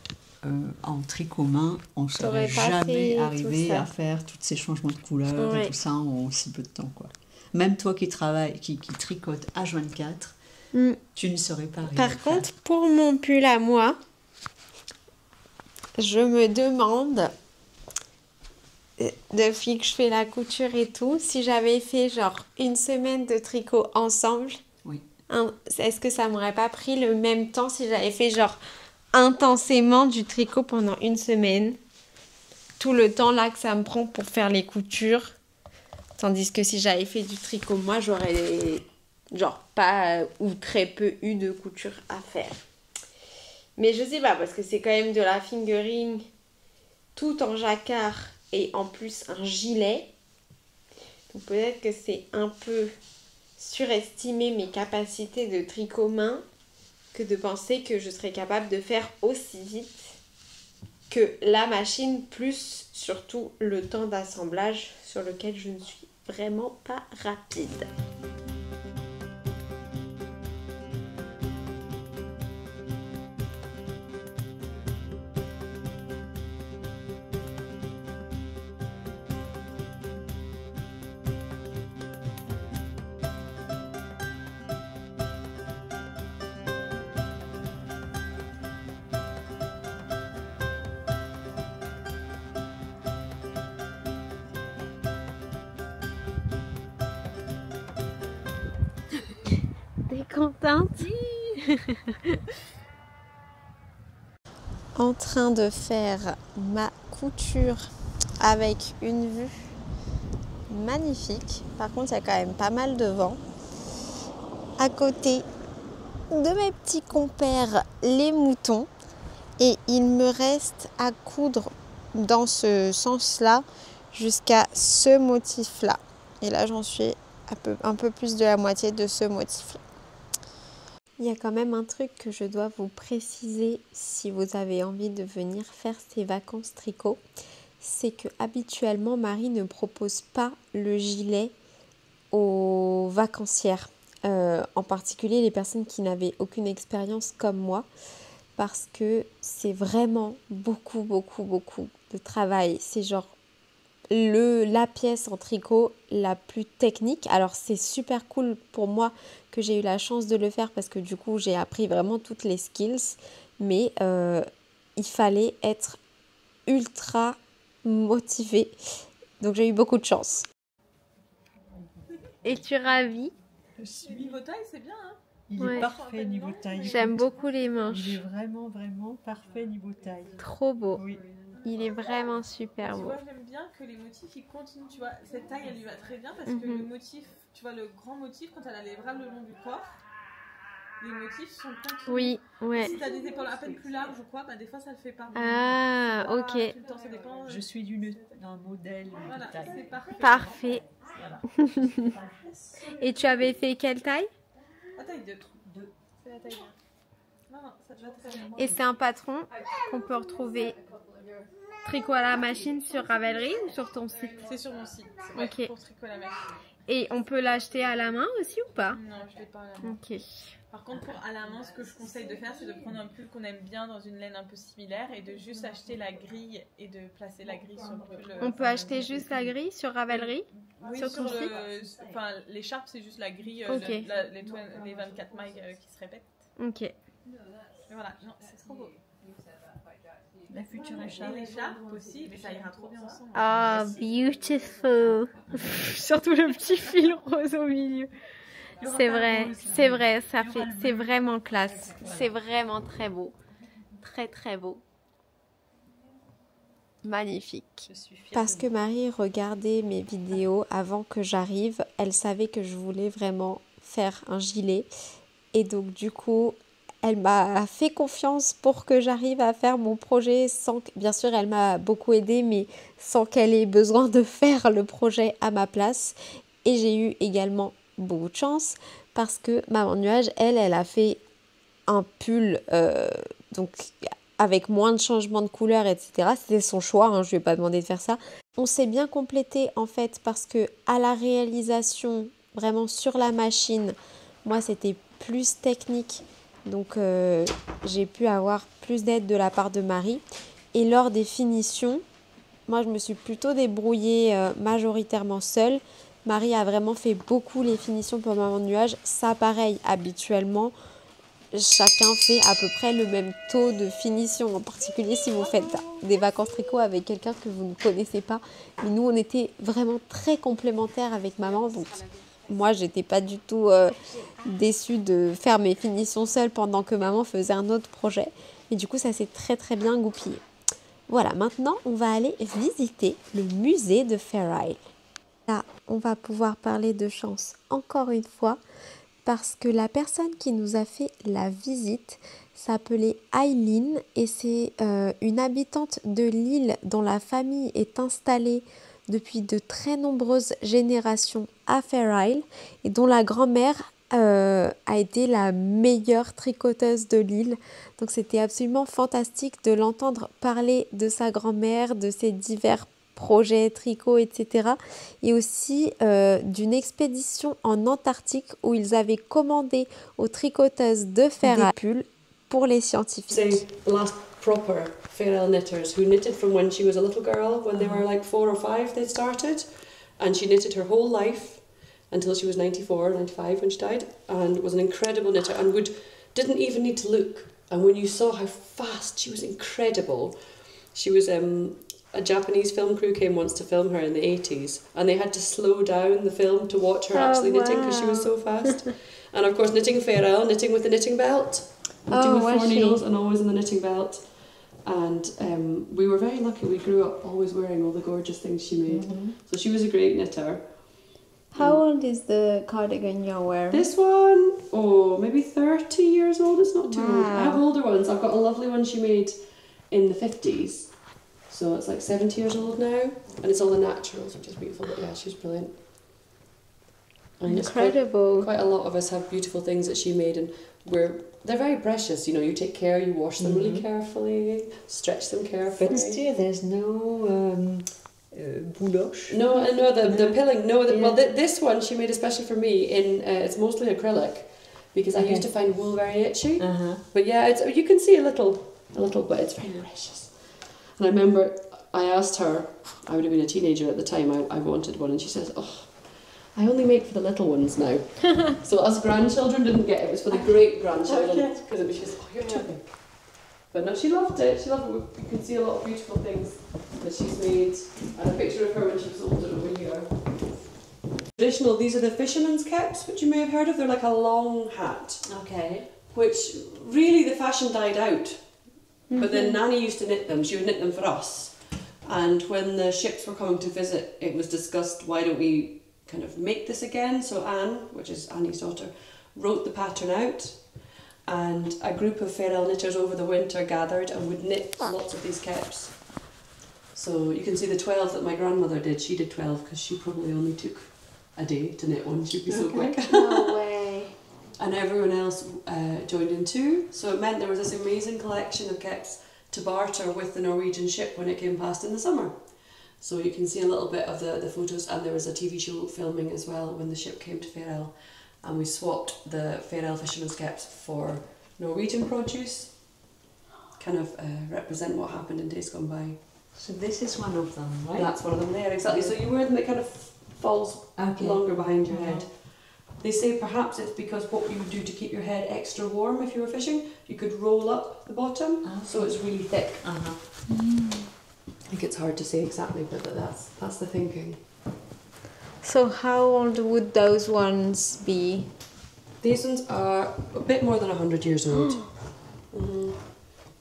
en tricot main, on ne serait jamais arrivé à faire tous ces changements de couleurs et tout ça en si peu de temps, quoi. Même toi qui travailles, qui tricote H24, tu ne serais pas arrivé. Par contre, pour mon pull à moi, je me demande, depuis que je fais la couture et tout, si j'avais fait genre une semaine de tricot ensemble, est-ce que ça m'aurait pas pris le même temps si j'avais fait genre intensément du tricot pendant une semaine, tout le temps là que ça me prend pour faire les coutures, tandis que si j'avais fait du tricot moi j'aurais genre pas ou très peu eu de couture à faire. Mais je sais pas parce que c'est quand même de la fingering tout en jacquard et en plus un gilet, donc peut-être que c'est un peu surestimer mes capacités de tricot main que de penser que je serais capable de faire aussi vite que la machine, plus surtout le temps d'assemblage sur lequel je ne suis vraiment pas rapide. T'es contente? Oui. En train de faire ma couture avec une vue magnifique. Par contre, il y a quand même pas mal de vent. À côté de mes petits compères, les moutons. Et il me reste à coudre dans ce sens-là jusqu'à ce motif-là. Et là, j'en suis un peu plus de la moitié de ce motif-là. Il y a quand même un truc que je dois vous préciser si vous avez envie de venir faire ces vacances tricot. C'est que habituellement, Marie ne propose pas le gilet aux vacancières. En particulier les personnes qui n'avaient aucune expérience comme moi. Parce que c'est vraiment beaucoup de travail. C'est genre la pièce en tricot la plus technique. Alors c'est super cool pour moi que j'ai eu la chance de le faire parce que du coup j'ai appris vraiment toutes les skills. Mais il fallait être ultra motivé. Donc j'ai eu beaucoup de chance. Es-tu ravie? Niveau taille, c'est bien, hein? Il est parfait niveau taille. J'aime beaucoup les manches. Il est vraiment parfait niveau taille. Trop beau. Oui. Il est vraiment super beau. Tu vois, j'aime bien que les motifs ils continuent. Tu vois, cette taille elle lui va très bien parce que le motif, tu vois, le grand motif, quand elle a les bras le long du corps, les motifs sont continus. Oui, ouais. Si t'as des épaules à peine plus larges ou quoi, bah des fois ça le fait pas. Ah, ok. Tout le temps, ça dépend. Je suis d'un modèle voilà, de taille. c'est parfait. Parfait. Voilà. Et tu avais fait quelle taille? La taille 2. C'est la taille 2. Non, ça te va très bien. Et c'est un patron qu'on peut retrouver tricot à la machine sur Ravelry ou sur ton site? C'est sur mon site. Ok. Pour tricot à la machine. Et on peut l'acheter à la main aussi ou pas? Non, je l'ai pas à la main. Ok. Par contre, pour à la main, ce que je conseille de faire, c'est de prendre un pull qu'on aime bien dans une laine un peu similaire et de juste acheter la grille et de placer la grille sur le pull. On peut acheter juste la grille sur Ravelry? Oui, sur ton site? Enfin, l'écharpe, c'est juste la grille, Okay. les 24 mailles qui se répètent. Ok. Mais voilà, non, c'est trop beau. La future Et écharpe. l'écharpe aussi, mais ça ira trop bien ensemble. Ah, beautiful. Surtout le petit fil rose au milieu. C'est vrai, ça fait, c'est vraiment classe. C'est vraiment très beau. Très beau. Magnifique. Je suis fière Parce de que Marie regardait mes vidéos avant que j'arrive. Elle savait que je voulais vraiment faire un gilet. Et donc du coup, elle m'a fait confiance pour que j'arrive à faire mon projet sans que... Bien sûr, elle m'a beaucoup aidée, mais sans qu'elle ait besoin de faire le projet à ma place. Et j'ai eu également beaucoup de chance parce que Maman Nuage, elle a fait un pull donc avec moins de changements de couleur, etc. C'était son choix, hein, je lui ai pas demandé de faire ça. On s'est bien complété en fait parce que à la réalisation, vraiment sur la machine, moi c'était plus technique. Donc j'ai pu avoir plus d'aide de la part de Marie. Et lors des finitions, moi je me suis plutôt débrouillée majoritairement seule. Marie a vraiment fait beaucoup les finitions pour Maman Nuage. Ça pareil, habituellement, chacun fait à peu près le même taux de finition, en particulier si vous faites des vacances tricot avec quelqu'un que vous ne connaissez pas. Mais nous, on était vraiment très complémentaires avec maman, donc moi, j'étais pas du tout déçue de faire mes finitions seule pendant que maman faisait un autre projet. Et du coup, ça s'est très très bien goupillé. Voilà, maintenant, on va aller visiter le musée de Fair Isle. Là, on va pouvoir parler de chance encore une fois, parce que la personne qui nous a fait la visite s'appelait Eileen et c'est une habitante de l'île dont la famille est installée depuis de très nombreuses générations à Fair Isle et dont la grand-mère a été la meilleure tricoteuse de l'île. Donc c'était absolument fantastique de l'entendre parler de sa grand-mère, de ses divers projets tricot, etc. Et aussi d'une expédition en Antarctique où ils avaient commandé aux tricoteuses de faire des pulls pour les scientifiques. The last proper Fair Isle knitters who knitted from when she was a little girl, when they were like 4 or 5 they started, and she knitted her whole life until she was 94, 95 when she died, and was an incredible knitter and didn't even need to look. And when you saw how fast she was incredible, she was a Japanese film crew came once to film her in the 80s and they had to slow down the film to watch her actually knitting because she was so fast. And of course knitting Fair Isle, knitting with the knitting belt, knitting with 4 needles and always in the knitting belt. And we were very lucky, we grew up always wearing all the gorgeous things she made. So she was a great knitter. How old is the cardigan you're wearing? This one, maybe 30 years old, it's not too old. I have older ones, I've got a lovely one she made in the 50s. So it's like 70 years old now, and it's all the naturals, which is beautiful, but yeah, she's brilliant. And incredible. Quite a lot of us have beautiful things that she made, and they're very precious, you know, you take care, you wash them really carefully, stretch them carefully. But still, there's no bouloche? No, the pilling, well, this one she made especially for me, it's mostly acrylic, because I used to find wool very itchy, but yeah, you can see a little, but it's very precious. And I remember I asked her, I would have been a teenager at the time, I wanted one, and she says, I only make for the little ones now. So us grandchildren didn't get it, it was for the great-grandchildren, because it was just, you're too big. But no, she loved it, You can see a lot of beautiful things that she's made, and a picture of her when she was older over here. Traditional, these are the fisherman's caps, which you may have heard of, they're like a long hat. Okay. Which, really the fashion died out. But then Nanny used to knit them, she would knit them for us. And when the ships were coming to visit, it was discussed, why don't we kind of make this again? So Anne, which is Annie's daughter, wrote the pattern out, and a group of Fair Isle knitters over the winter gathered and would knit lots of these caps. So you can see the 12 that my grandmother did, she did 12 because she probably only took a day to knit one, she'd be so quick. No way. And everyone else joined in too, so it meant there was this amazing collection of caps to barter with the Norwegian ship when it came past in the summer. So you can see a little bit of the photos, and there was a TV show filming as well when the ship came to Fair Isle, and we swapped the Fair Isle fisherman's caps for Norwegian produce, kind of represent what happened in days gone by. So this is one of them, right? That's one of them there, exactly. So you wear them, it kind of falls longer behind your head. They say perhaps it's because what you would do to keep your head extra warm if you were fishing, you could roll up the bottom so it's really thick. I think it's hard to say exactly, but that's the thinking. So how old would those ones be? These ones are a bit more than 100 years old.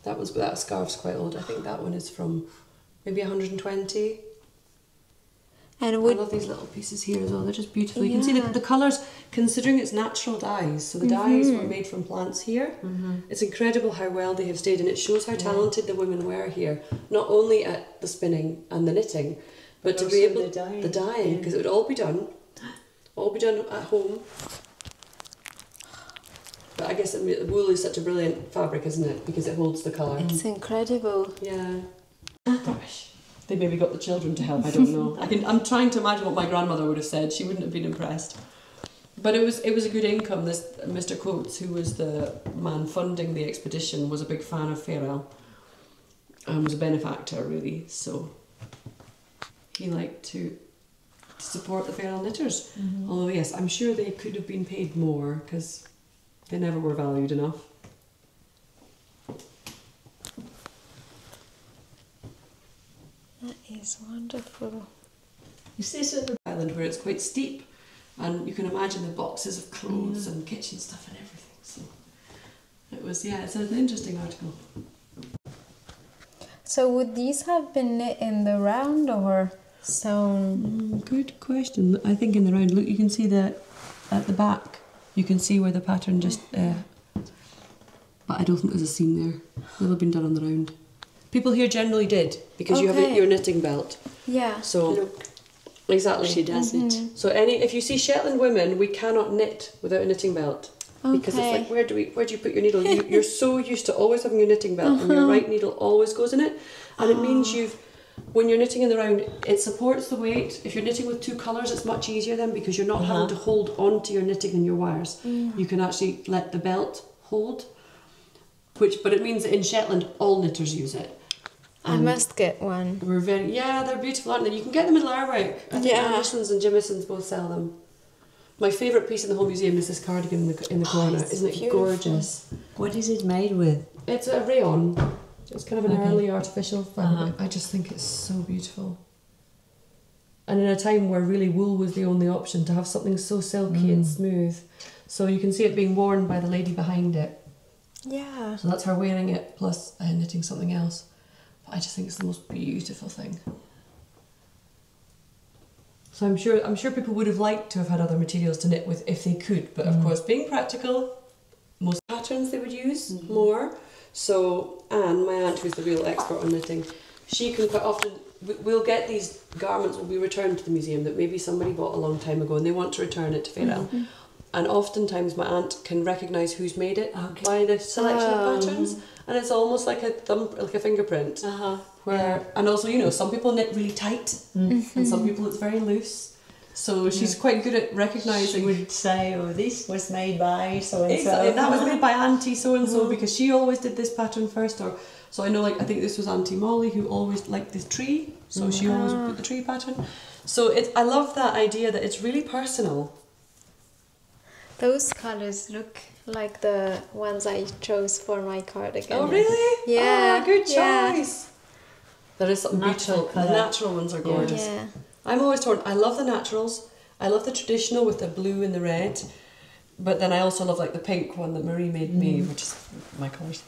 That scarf's quite old. I think that one is from maybe 120. And I love these little pieces here as well. They're just beautiful. You can see the colours, considering it's natural dyes. So the dyes were made from plants here. It's incredible how well they have stayed, and it shows how talented the women were here. Not only at the spinning and the knitting, but to be able the dyeing, because it would all be done at home. But I guess wool is such a brilliant fabric, isn't it? Because it holds the colour. It's incredible. Yeah. Gosh. They maybe got the children to help, I don't know. I'm trying to imagine what my grandmother would have said. She wouldn't have been impressed. But it was a good income. This Mr. Coates, who was the man funding the expedition, was a big fan of Farrell. And was a benefactor, really. So he liked to support the Farrell knitters. Although, yes, I'm sure they could have been paid more, because they never were valued enough. That is wonderful. Is this on the island where it's quite steep, and you can imagine the boxes of clothes and kitchen stuff and everything. So it was, it's an interesting article. So would these have been knit in the round or sewn? Good question. I think in the round. Look, you can see at the back. You can see where the pattern just. But I don't think there's a seam there. It'll have been done on the round. People here generally did, because you have your knitting belt. Yeah. So Look, exactly. she does it. So if you see Shetland women, we cannot knit without a knitting belt. Because it's like, where do you put your needle? You're so used to always having your knitting belt, and your right needle always goes in it, and it means when you're knitting in the round, it supports the weight. If you're knitting with two colours, it's much easier then, because you're not having to hold on to your knitting and your wires. You can actually let the belt hold, but it means that in Shetland all knitters use it. I must get one. They're beautiful, aren't they? You can get them in Lerwick. I think Andersons and Jimisons both sell them. My favourite piece in the whole museum is this cardigan in the corner. Isn't it gorgeous? What is it made with? It's a rayon. It's kind of an early artificial fabric. I just think it's so beautiful. And in a time where really wool was the only option, to have something so silky and smooth. So you can see it being worn by the lady behind it. Yeah. So that's her wearing it, plus knitting something else. But I just think it's the most beautiful thing. So I'm sure people would have liked to have had other materials to knit with if they could, but of course, being practical, most patterns they would use more. So Anne, my aunt, who's the real expert on knitting, she can quite often, we'll get these garments will be returned to the museum that maybe somebody bought a long time ago and they want to return it to Farrell. And oftentimes my aunt can recognise who's made it by the selection of patterns, and it's almost like a fingerprint. And also, some people knit really tight, and some people it's very loose. So she's quite good at recognising. She would say, "Oh, this was made by so and so." Exactly, that was made by Auntie so and so, because she always did this pattern first. So I know, I think this was Auntie Molly who always liked this tree, so she always put the tree pattern. So I love that idea that it's really personal. Those colours look like the ones I chose for my cardigan. Oh really? Yeah. Oh, good choice. Yeah. There is something beautiful. The natural ones are gorgeous. Yeah. I'm always torn. I love the naturals. I love the traditional with the blue and the red. But then I also love the pink one that Marie made me, which is my colours.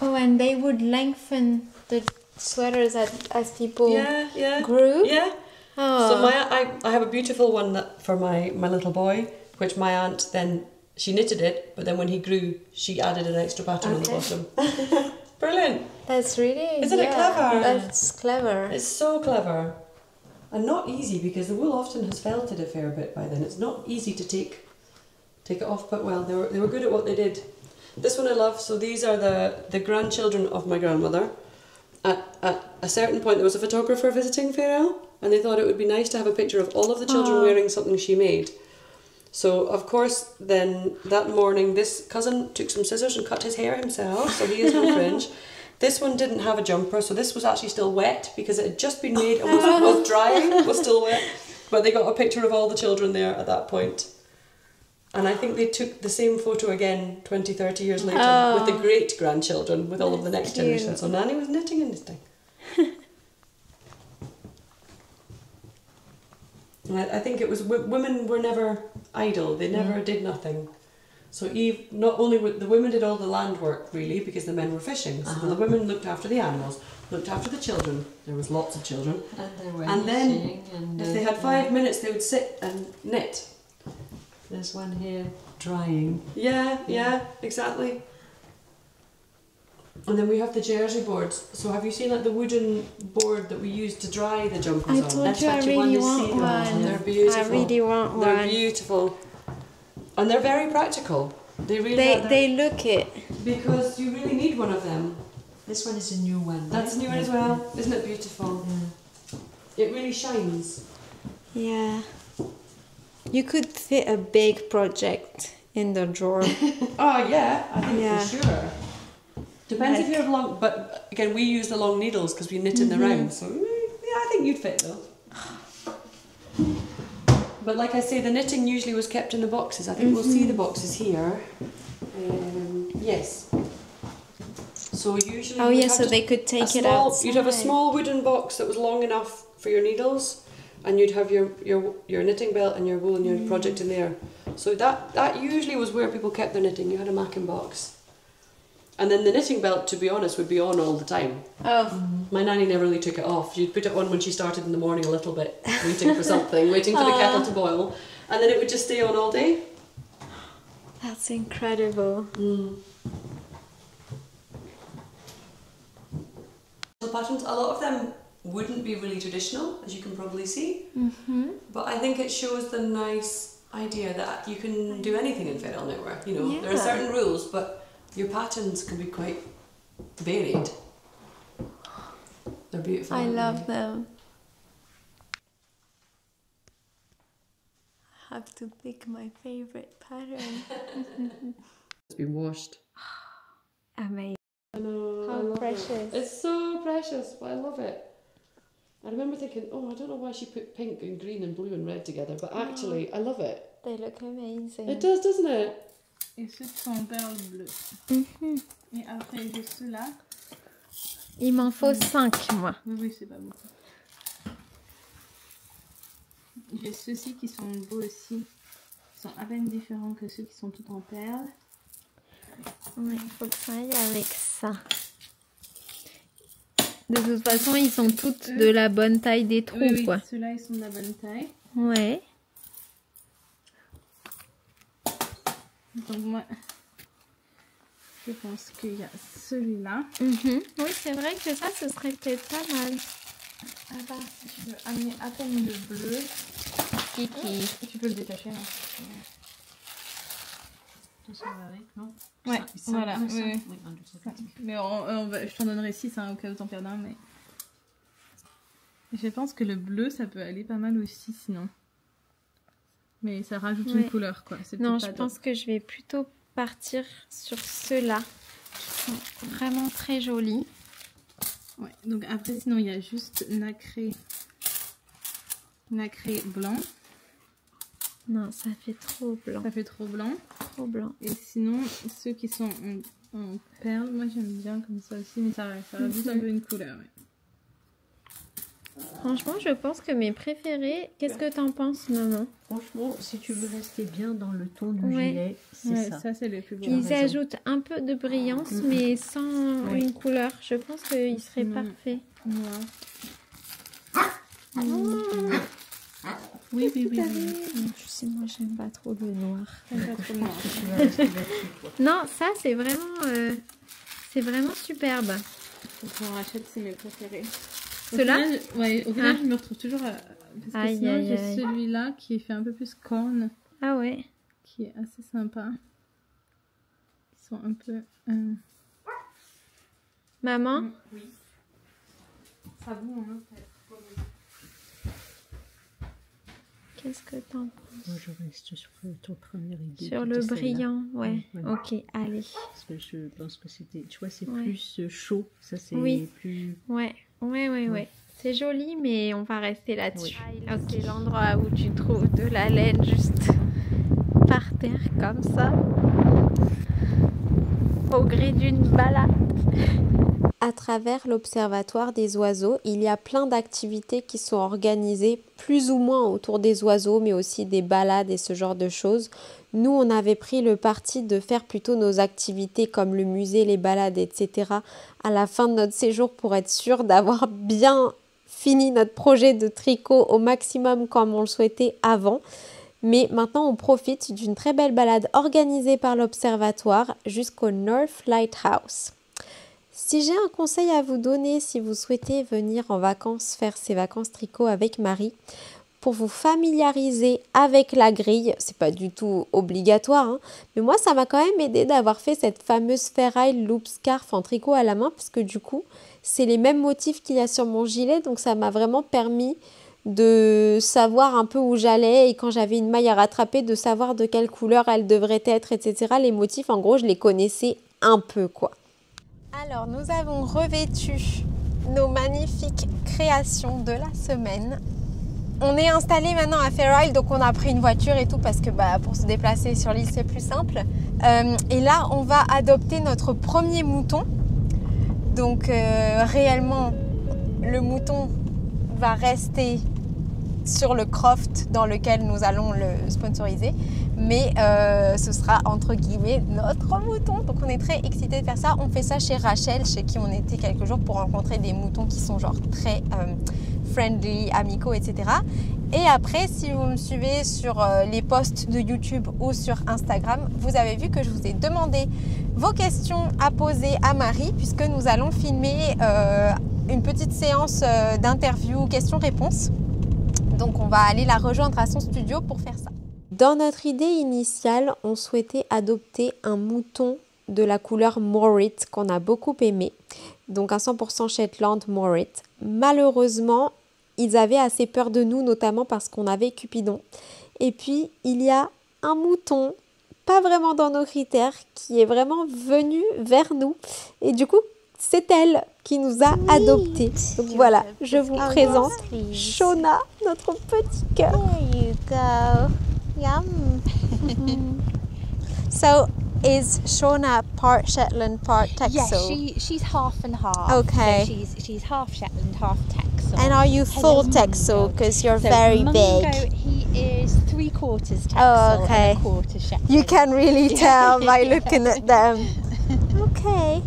Oh, and they would lengthen the sweaters as people grew? Yeah. Oh. So I have a beautiful one that for my little boy, which my aunt then, she knitted it, but then when he grew, she added an extra pattern on the bottom. Brilliant. That's really... Isn't it clever? That's clever. It's so clever. And not easy, because the wool often has felted a fair bit by then. It's not easy to take it off, but well, they were good at what they did. This one I love. So these are the grandchildren of my grandmother. At a certain point, there was a photographer visiting Farrell, and they thought it would be nice to have a picture of all of the children wearing something she made. So, of course, then that morning, this cousin took some scissors and cut his hair himself, so he has no fringe. This one didn't have a jumper, so this was actually still wet because it had just been made and was drying, was still wet. But they got a picture of all the children there at that point. And I think they took the same photo again 20, 30 years later with the great-grandchildren, with all of the next generation. So Nanny was knitting and knitting. And I think it was, women were never idle, they never did nothing. So Eve, not only the women did all the land work really because the men were fishing. So the women looked after the animals, looked after the children. There was lots of children. And then if they had 5 minutes, they would sit and knit. There's one here drying. Yeah, exactly. And then we have the jersey boards. So have you seen like the wooden board that we use to dry the jumpers I on? told That's you I what you really want to see. want one. They're beautiful. I really want They're one. beautiful. And they're very practical. They really are. They look it. Because you really need one of them. This one is a new one. That's a new one as well. Isn't it beautiful? Yeah. It really shines. Yeah. You could fit a big project in the drawer. Oh yeah, I think Yeah. for sure. Depends if you have long, but again we use the long needles because we knit in the round. So yeah, I think you'd fit though. But like I say, the knitting usually was kept in the boxes. I think we'll see the boxes here. Yes. So usually. Oh we'd yeah, have so to- they could take it small, outside. You'd have a small wooden box that was long enough for your needles, and you'd have your knitting belt and your wool and your project in there. So that usually was where people kept their knitting. You had a macking box. And then the knitting belt, to be honest, would be on all the time. Oh. My nanny never really took it off. She'd put it on when she started in the morning a little bit, waiting for something, waiting for the kettle to boil, and then it would just stay on all day. That's incredible. The patterns, a lot of them wouldn't be really traditional, as you can probably see. But I think it shows the nice idea that you can do anything in feral knitwear. You know, there are Yeah. certain rules, but your patterns can be quite varied. They're beautiful. I aren't love they? them. I have to pick my favorite pattern. It's been washed. Amazing. I know. How I love precious. It. It's so precious, but I love it. I remember thinking, oh, I don't know why she put pink and green and blue and red together, but actually, I love it. They look amazing. It does, doesn't it? Et ceux qui sont en perles bleues. Et après, j'ai ceux-là. Il m'en faut 5, moi. Oui, c'est pas beaucoup. J'ai ceux-ci qui sont beaux aussi. Ils sont à peine différents que ceux qui sont tout en perles. Ouais, il faut que ça aille avec ça. De toute façon, ils sont toutes de la bonne taille des trous, Oui, quoi. ceux-là, ils sont de la bonne taille. Ouais. Donc moi, je pense qu'il y a celui-là. Oui, c'est vrai que ça, ce serait peut-être pas mal. Ah bah, si je veux amener à peine de bleu. Kiki. Tu peux le détacher. Ça va avec, non? Ouais, Ça, voilà. ça, Oui, oui. oui, un, deux, trois, quatre. Mais je t'en donnerai 6 au cas où t'en perds un. Mais je pense que le bleu, ça peut aller pas mal aussi sinon. Mais ça rajoute une couleur, quoi. Non, je pense que je vais plutôt partir sur ceux-là, qui sont vraiment très jolis. Ouais, donc après, sinon, il y a juste nacré blanc. Non, ça fait trop blanc. Ça fait trop blanc. Trop blanc. Et sinon, ceux qui sont en perles, moi j'aime bien comme ça aussi, mais ça rajoute un peu une couleur. Ouais. Franchement, je pense que mes préférés... Qu'est-ce que t'en penses, maman? Franchement, si tu veux rester bien dans le ton du Ouais. gilet, c'est Ouais, ça. ça c'est le plus beau. Ils raison. ajoutent un peu de brillance, mais sans une couleur. Je pense qu'il serait parfait. Oui, oui, oui. Je sais, moi, j'aime pas trop le noir. Pas trop noir. Tu vas rester là-dessus, quoi. Non, ça, c'est vraiment superbe. Quand on rachète, c'est mes préférés. Ceux-là? Au final, je me retrouve toujours parce que Aïe, sinon, aïe, j'ai aïe. celui-là qui fait un peu plus corne, Ah ouais. qui est assez sympa. Ils sont un peu... Maman? Oui. Ça boue, hein. Qu'est-ce que t'en penses? Moi, je reste sur ton première idée. Sur qui le était celle-là. brillant, ouais. Ouais. Ok, allez. Parce que je pense que c'était, tu vois, c'est Ouais. plus chaud. Ça, c'est Oui. plus... Ouais. C'est joli, mais on va rester là-dessus. Ok, c'est l'endroit où tu trouves de la laine juste par terre, comme ça. Au gré d'une balade. À travers l'Observatoire des oiseaux, il y a plein d'activités qui sont organisées plus ou moins autour des oiseaux, mais aussi des balades et ce genre de choses. Nous, on avait pris le parti de faire plutôt nos activités comme le musée, les balades, etc. à la fin de notre séjour pour être sûr d'avoir bien fini notre projet de tricot au maximum comme on le souhaitait avant. Mais maintenant, on profite d'une très belle balade organisée par l'Observatoire jusqu'au North Lighthouse. Si j'ai un conseil à vous donner, si vous souhaitez venir en vacances, faire ces vacances tricot avec Marie, pour vous familiariser avec la grille, c'est pas du tout obligatoire, hein, mais moi ça m'a quand même aidé d'avoir fait cette fameuse Fair Isle loop scarf en tricot à la main, parce que du coup c'est les mêmes motifs qu'il y a sur mon gilet, donc ça m'a vraiment permis de savoir un peu où j'allais, et quand j'avais une maille à rattraper, de savoir de quelle couleur elle devrait être, etc. Les motifs, en gros, je les connaissais un peu, quoi. Alors, nous avons revêtu nos magnifiques créations de la semaine. On est installé maintenant à Fair Isle, donc on a pris une voiture et tout parce que pour se déplacer sur l'île c'est plus simple. Et là on va adopter notre premier mouton. Donc réellement le mouton va rester sur le croft dans lequel nous allons le sponsoriser. Mais ce sera entre guillemets notre mouton. Donc on est très excités de faire ça. On fait ça chez Rachel, chez qui on était quelques jours pour rencontrer des moutons qui sont genre très friendly, amicaux, etc. Et après, si vous me suivez sur les posts de YouTube ou sur Instagram, vous avez vu que je vous ai demandé vos questions à poser à Marie, puisque nous allons filmer une petite séance d'interview questions-réponses. Donc on va aller la rejoindre à son studio pour faire ça. Dans notre idée initiale, on souhaitait adopter un mouton de la couleur Morit qu'on a beaucoup aimé. Donc un 100% Shetland Morit. Malheureusement, ils avaient assez peur de nous, notamment parce qu'on avait Cupidon. Et puis, il y a un mouton, pas vraiment dans nos critères, qui est vraiment venu vers nous. Et du coup, c'est elle qui nous a adoptés. Donc voilà, je vous présente Shona, notre petit cœur. There you go. Yum. So, is Shona part Shetland, part Texel? Yes, she's half and half. Okay. So she's half Shetland, half Texel. And are you full Texel? Because you're very Mungo, big. he is 3/4 Texel Oh, okay. and 1/4 Shetland. You can really tell by looking at them. Okay.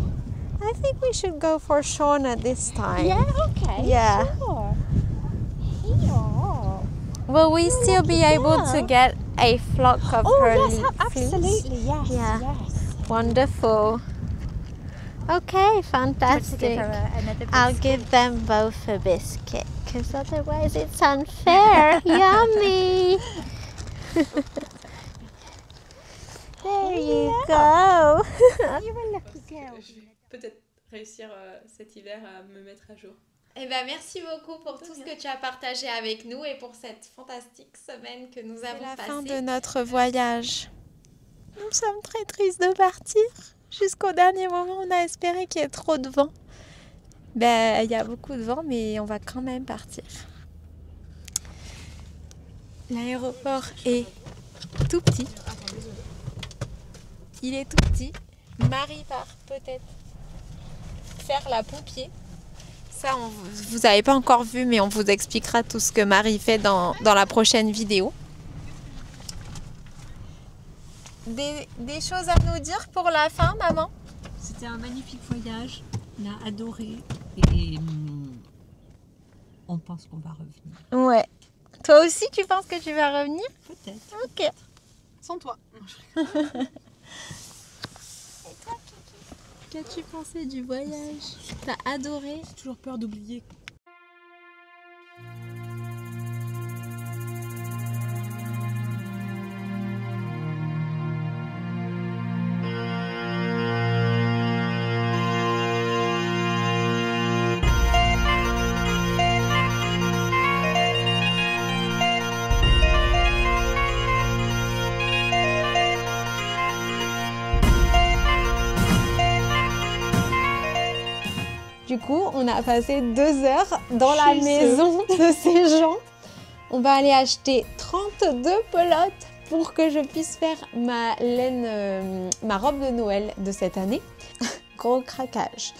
I think we should go for Shona this time. Yeah, okay. Yeah. Sure. Yeah. Will we still be able to get a flock of Oh, curly yes, fleece? absolutely. Yes. Yeah. Yes. Wonderful. Okay, fantastic. Give her another I'll biscuit. give them both a biscuit, because otherwise it's unfair. Yummy. There you go. You're a lucky girl. Je vais peut-être réussir cet hiver à me mettre à jour. Eh ben, merci beaucoup pour tout ce que tu as partagé avec nous et pour cette fantastique semaine que nous avons passée. C'est la fin de notre voyage. Nous sommes très tristes de partir. Jusqu'au dernier moment, on a espéré qu'il y ait trop de vent. Ben, il y a beaucoup de vent, mais on va quand même partir. L'aéroport est tout petit. Il est tout petit. Marie part peut-être faire la pompier. Ça, vous n'avez pas encore vu, mais on vous expliquera tout ce que Marie fait dans la prochaine vidéo. Des choses à nous dire pour la fin, maman? C'était un magnifique voyage, on a adoré et on pense qu'on va revenir. Ouais. Toi aussi, tu penses que tu vas revenir? Peut-être. Ok. Sans toi. Qu'as-tu pensé du voyage? T'as adoré? J'ai toujours peur d'oublier. Du coup, on a passé 2 heures dans la maison de ces gens. On va aller acheter 32 pelotes pour que je puisse faire ma laine, ma robe de Noël de cette année. Gros craquage.